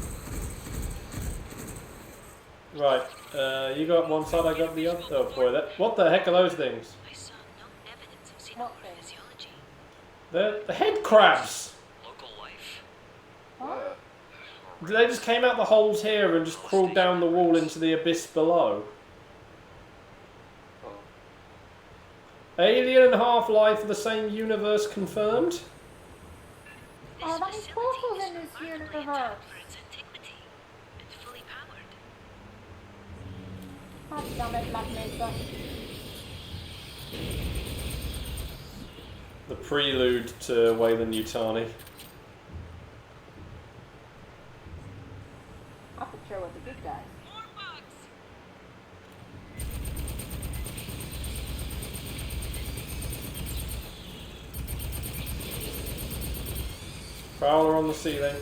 Right, you got one side, I got the other. Oh boy, what the heck are those things? I saw no evidence of What xenomorph thing? physiology. The head crabs! local life. Huh? They just came out the holes here and just crawled down the wall into the abyss below. Oh. Alien and Half-Life are the same universe confirmed? Oh, that means portals in this universe. For its antiquity and fully powered. God damn it, Black Mesa. The prelude to Wayland Yutani. I could show with the good guys. More bugs. Prowler on the ceiling.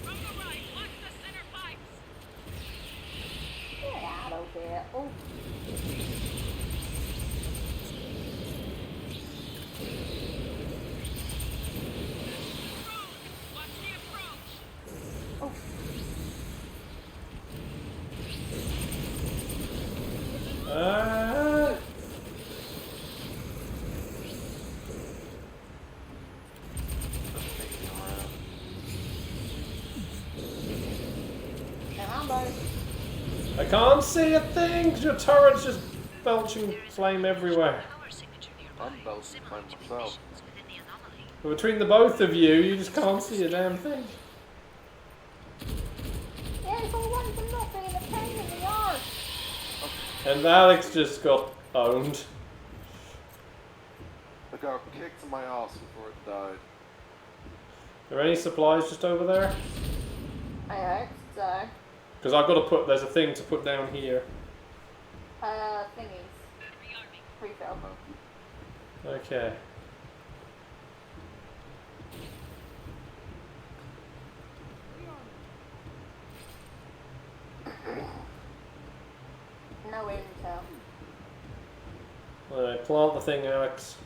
From the right, watch the center pipes. Get out of here. Oh. Watch the approach. Oh. Ah! I can't see a thing 'cause your turret's just belching flame everywhere. Power signature I'm nearby, belting similar flame to myself. conditions within the anomaly. But between the both of you, you just can't see a damn thing. Yeah, it's all right for not being a pain in the arse. And Alex just got owned. The girl kicked my ass before it died. Are there any supplies just over there? I hope so. Because I've got to put, there's a thing to put down here. Thingies. Refill. Okay. No intel. Alright, plant the thing, Alex.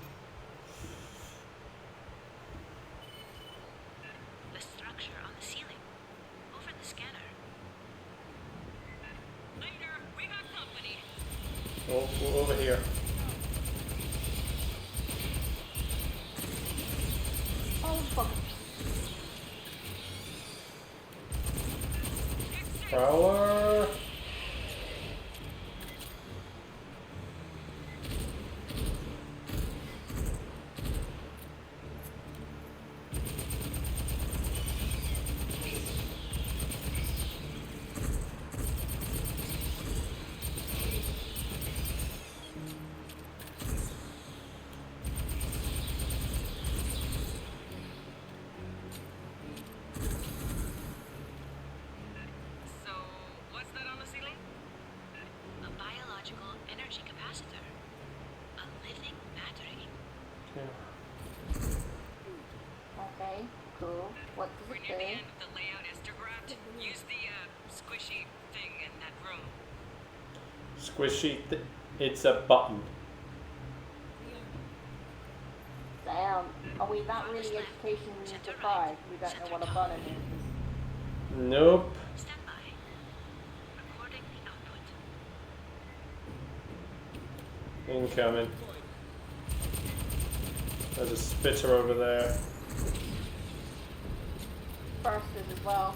The structure on the ceiling. Over the scanner. Later, we got company. Oh, over here. Oh, fuck. Prowler. So, what's that on the ceiling? A biological energy capacitor. A living battery. Okay, cool. What does We're it near the do? end of the layout histograft. Use the, squishy thing in that room. Squishy. It's a button. Damn. Are we that really education deprived? We don't know what a button is. Nope. Stand by. Recording the output. Incoming. There's a spitter over there. Bursted as well.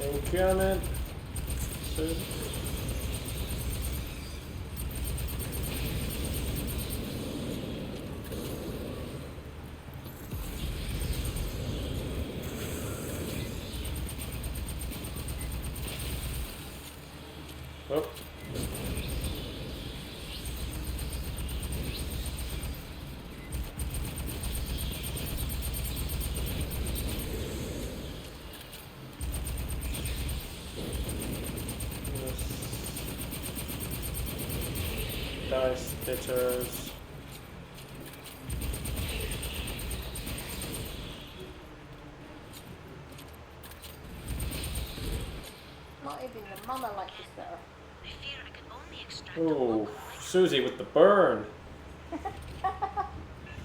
Incoming. Soon. Oh. Dice spitters. Not even your mother likes this better. I fear I can only extract a Ooh, local light. Susie with the burn.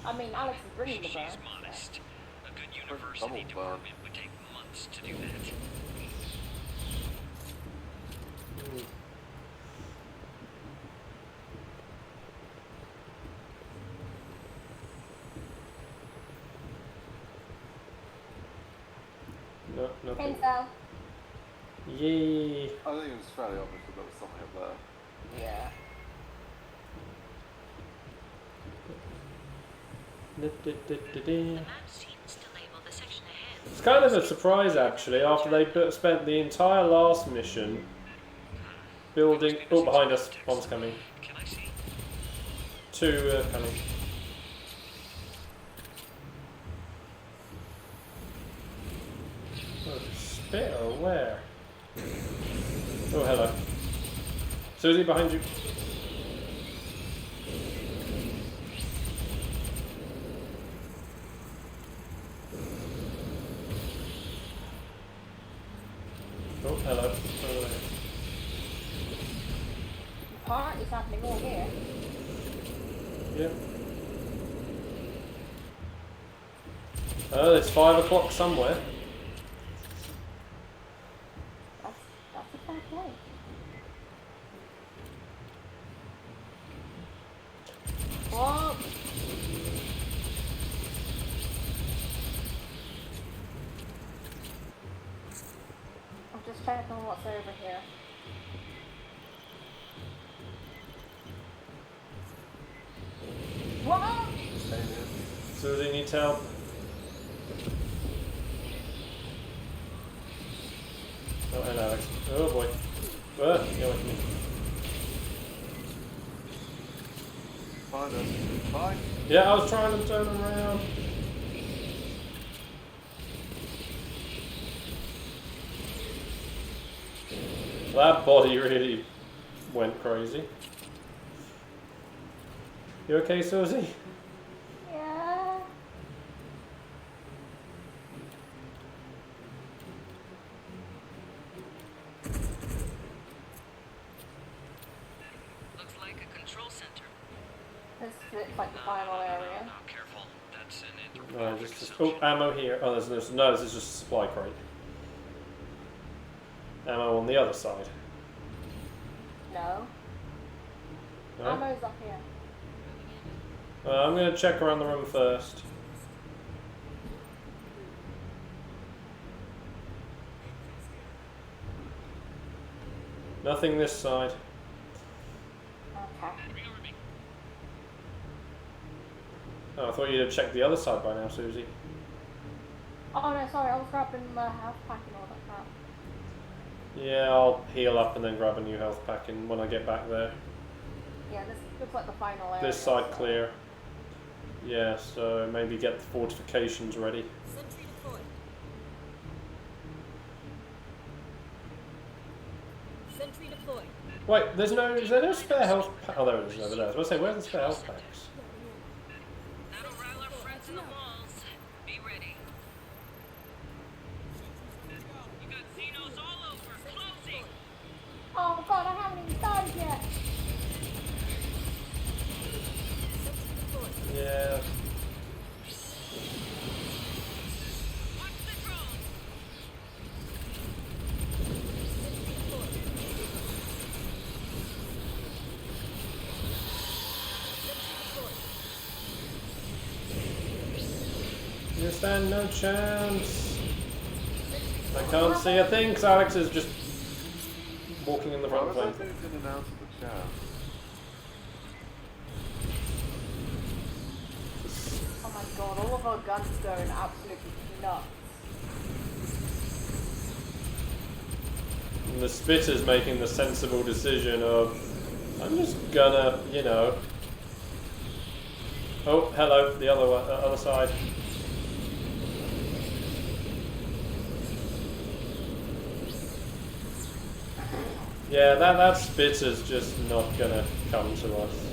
I mean, Alex is bringing the burn. She's modest. A good double university burn. department would take months to do that. Nothing. Intel. Yay. I think it was fairly obvious that there was something up there. Yeah. The map seems to label the section ahead. It's kind of a surprise actually, after they spent the entire last mission building. Oh, behind us, one's coming. Can I see? Two coming. Oh, spit or where? Oh, hello. Susie, behind you. Oh, hello. Oh, there. Part is happening all here. Yep. Oh, it's 5 o'clock somewhere. That's a fair play. Whoa! I'm just checking what's over here. Whoa! Susie needs help. Oh, hello, Alex. Oh boy. Go with me. Find us. Fine. Yeah, I was trying to turn around. That body really went crazy. You okay, Susie? Yeah. Looks like a control center. This is like the final area. No, careful. That's an No, anthropomorphic just assumption. oh, ammo here. Oh, there's no. This is just a supply crate. Ammo on the other side. No. No? Ammo's up here. I'm gonna check around the room first. Nothing this side. Okay. Oh, I thought you'd have checked the other side by now, Susie. Oh no, sorry, I was grabbing my health pack and all that crap. Yeah, I'll heal up and then grab a new health pack in when I get back there. Yeah, this looks like the final area. This side so- clear. Yeah, so maybe get the fortifications ready. Sentry deployed. Sentry deployed. Wait, is there no spare health pack? Oh, there it is over there. I was going to say, where's the spare health packs? That'll rile our friends in the walls. Be ready. You got Xenos all over. Closing. Oh god, I haven't even started yet! Yeah. Watch the drone. You stand no chance. I can't see a thing because Alex is just walking in the Why front of was the I plane. moved in and out of the chat? Oh my god, all of our guns are going absolutely nuts. And the spitter's making the sensible decision of, I'm just gonna, you know. Oh, hello, the other one, other side. Yeah, that spitter's just not gonna come to us.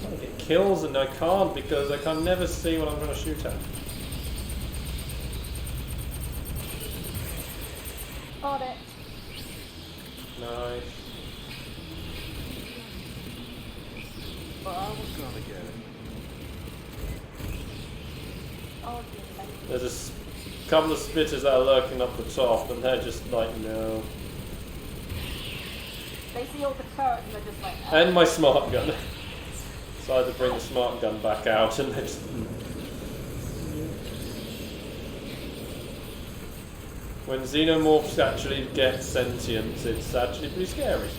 I get kills and I can't because I can never see what I'm gonna shoot at. Got it. Nice. But I was gonna get it. Oh, dear. There's a couple of spitters that are lurking up the top and they're just like, no. They they see all the turrets and they're just like... And my smart gun. Decided to bring the smart gun back out and they just... When xenomorphs actually get sentience, it's actually pretty scary.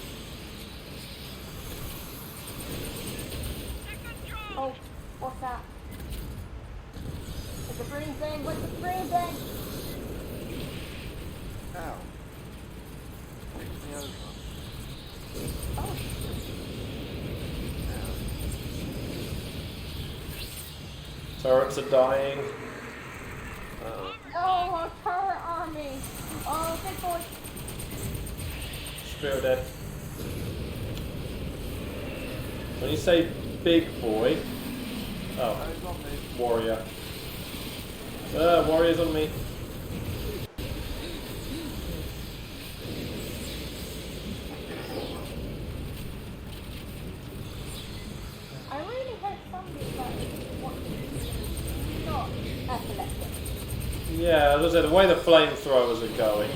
Oh, what's that? It's a green thing, what's the green thing? Ow. Pick me over. Oh, Turrets are dying. oh, a turret army! Oh, big boy! Spear dead. When you say big boy... Oh, It's on me. warrior. Warrior's on me. I really hope somebody that's not epileptic. Yeah, as I said, the way the flamethrowers are going.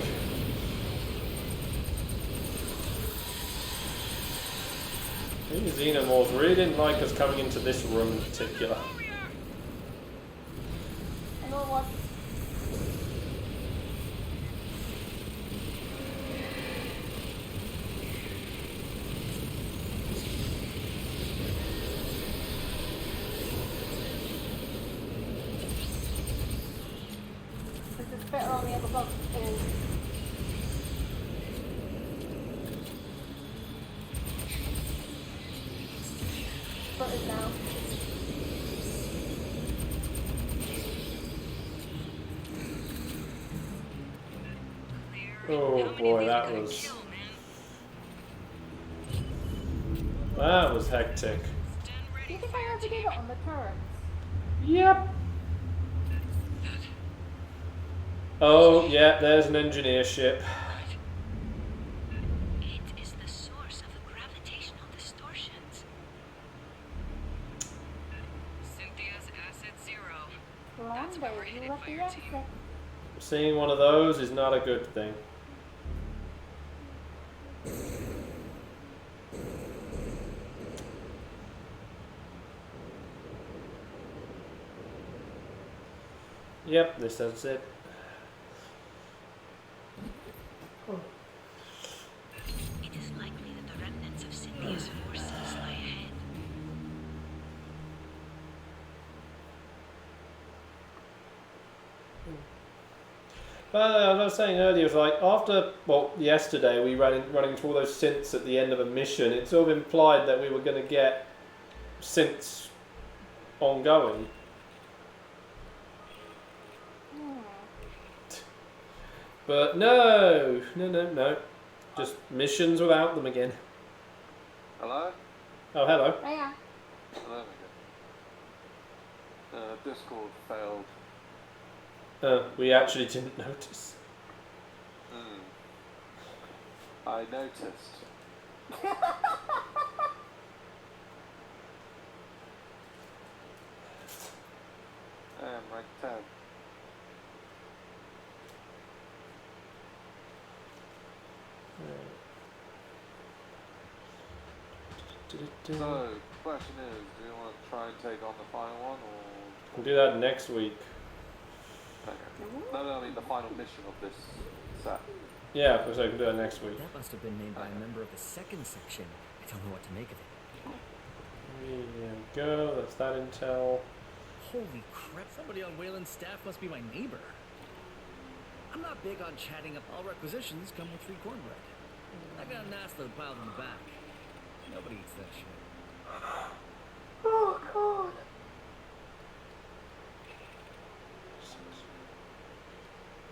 These xenomorphs really didn't like us coming into this room in particular. I know what. This is better on the other box. But it now. Oh boy, that was hectic. Do you think I ever did it on the turrets? Yep. Oh yeah, there's an engineer ship. It is the source of the gravitational distortions. Cynthia's asset 0. Wendesday, you left the exit. Seeing one of those is not a good thing. Yep, this is it. It is likely that the remnants of Cynthia's forces lie ahead. But as I was saying earlier, it was like after, well, yesterday we running into all those synths at the end of a mission. It sort of implied that we were going to get synths ongoing. But no. Just missions without them again. Hello? Oh, hello. Oh yeah. Hello again. Discord failed. We actually didn't notice. I noticed. Rank 10. So, question is, do you want to try and take on the final one, or...? We'll do that next week. Okay. No, I mean the final mission of this set. Yeah, so we can do that next week. That must have been made by a member of the second section. I don't know what to make of it. There you go, that's that intel. Holy crap, somebody on Wayland's staff must be my neighbor. I'm not big on chatting up. All requisitions come with free cornbread. I got a nice little pile in the back. Nobody eats that shit. Oh god.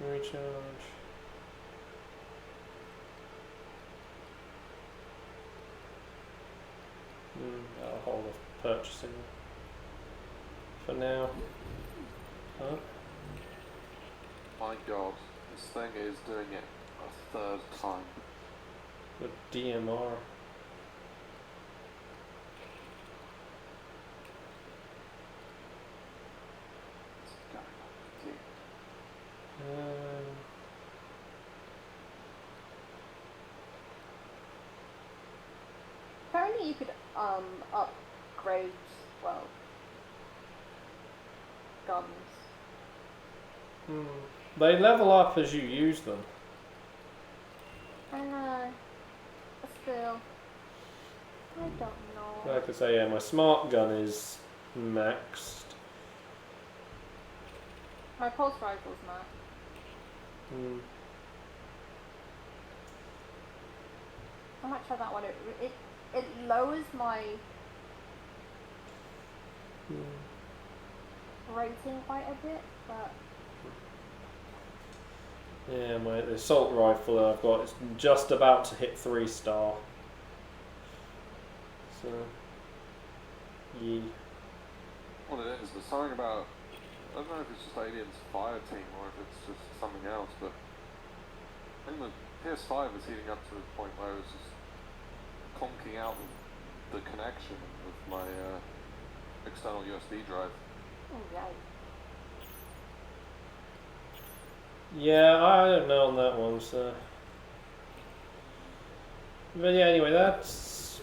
Recharge. I'll hold off purchasing for now. Huh? My god, this thing is doing it a third time. The DMR. It's going up to Maybe you could upgrade, well, guns. They level up as you use them. I know. But still, I don't know. Like I say, yeah, my smart gun is maxed. My pulse rifle's not. How much of that one? It lowers my rating quite a bit, but Yeah, my assault rifle that I've got is just about to hit 3-star. So, yeah. What it is, there's something about, I don't know if it's just Alien's Fireteam or if it's just something else, but I think the PS5 is heating up to a point where it's just conking out the connection with my external USB drive. oh right. Yeah, I don't know on that one, so. But yeah, anyway, that's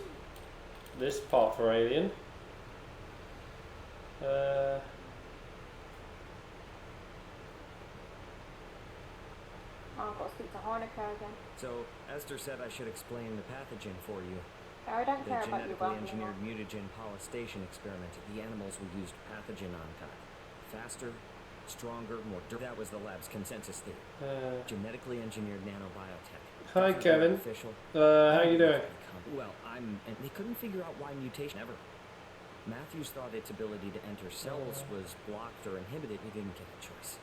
this part for Alien. I've got to speak to Hanukkah again. So, Esther said I should explain the pathogen for you. I don't The care about your genetically weapon engineered anymore. mutagen polystation experiment. The animals were used pathogen oncog. Faster, stronger, more durable. That was the lab's consensus theory. Genetically engineered nanobiotech. Hi, Definitely Kevin. Official. How you doing? Well, and they couldn't figure out why mutation ever. Matthews thought its ability to enter cells was blocked or inhibited. We didn't get a choice.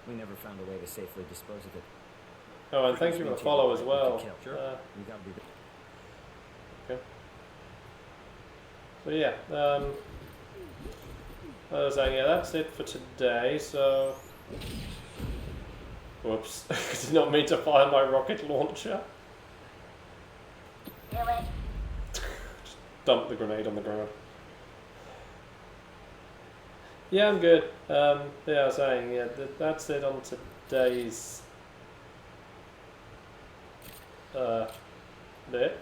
We never found a way to safely dispose of it. Oh, and thank you for the follow as well. Sure. You gotta be. Okay. So yeah, I was saying, yeah, that's it for today. So, whoops, I did not mean to fire my rocket launcher. Just dump the grenade on the ground. Yeah, I'm good. Yeah, I was saying, yeah, that's it on today's bit.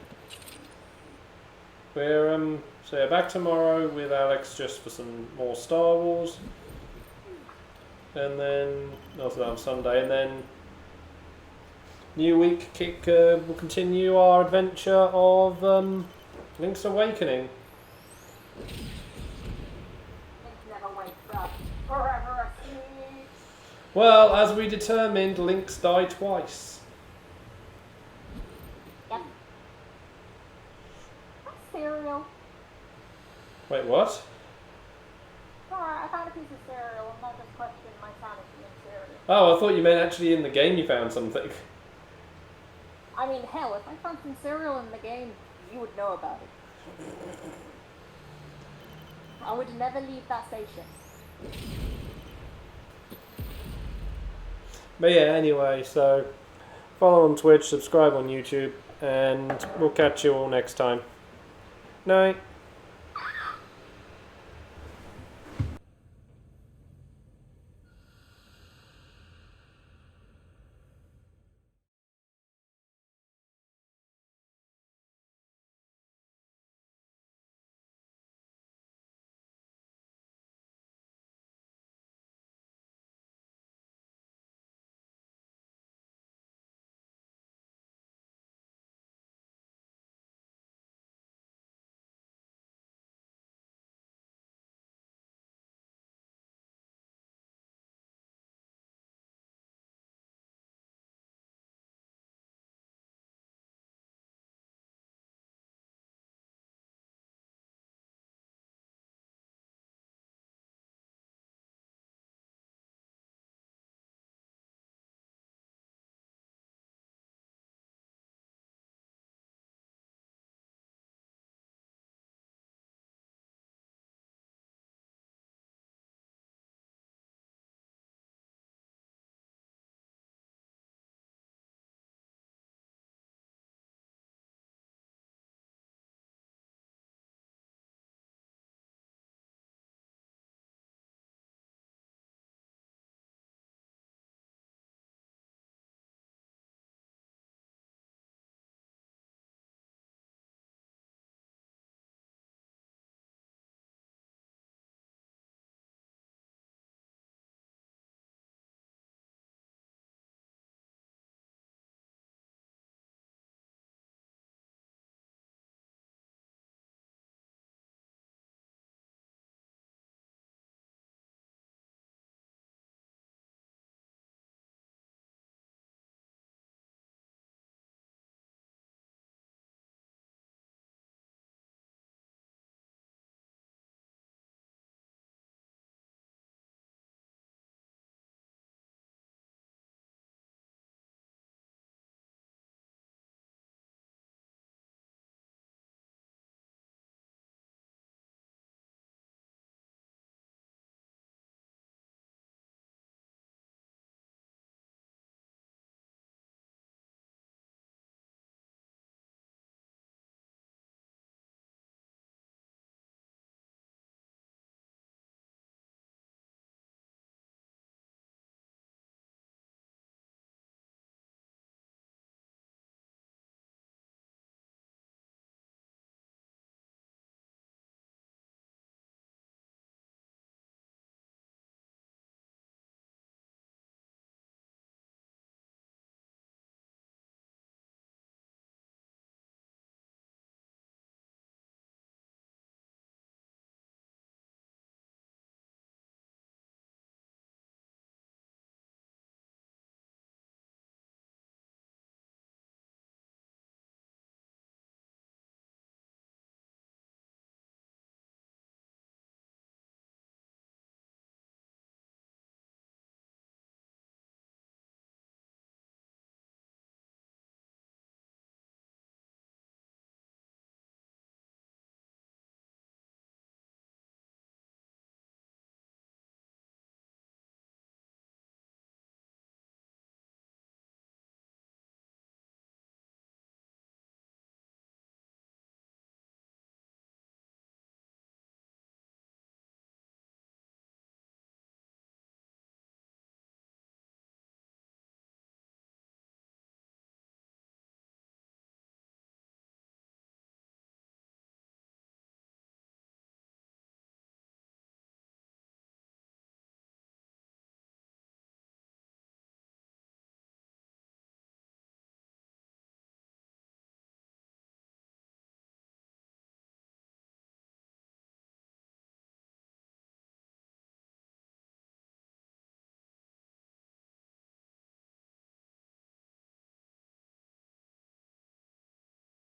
We're so yeah, back tomorrow with Alex just for some more Star Wars, and then also on Sunday, and then new week we'll continue our adventure of Link's Awakening. Never wakes up. Forever asleep. Well, as we determined, Link's died twice. Yep. That's cereal. Wait, what? Alright, I found a piece of cereal. I'm not just questioning my sanity in cereal. Oh, I thought you meant actually in the game you found something. I mean, hell, if I found some cereal in the game, you would know about it. I would never leave that station. But yeah, anyway, so follow on Twitch, subscribe on YouTube, and we'll catch you all next time. Night.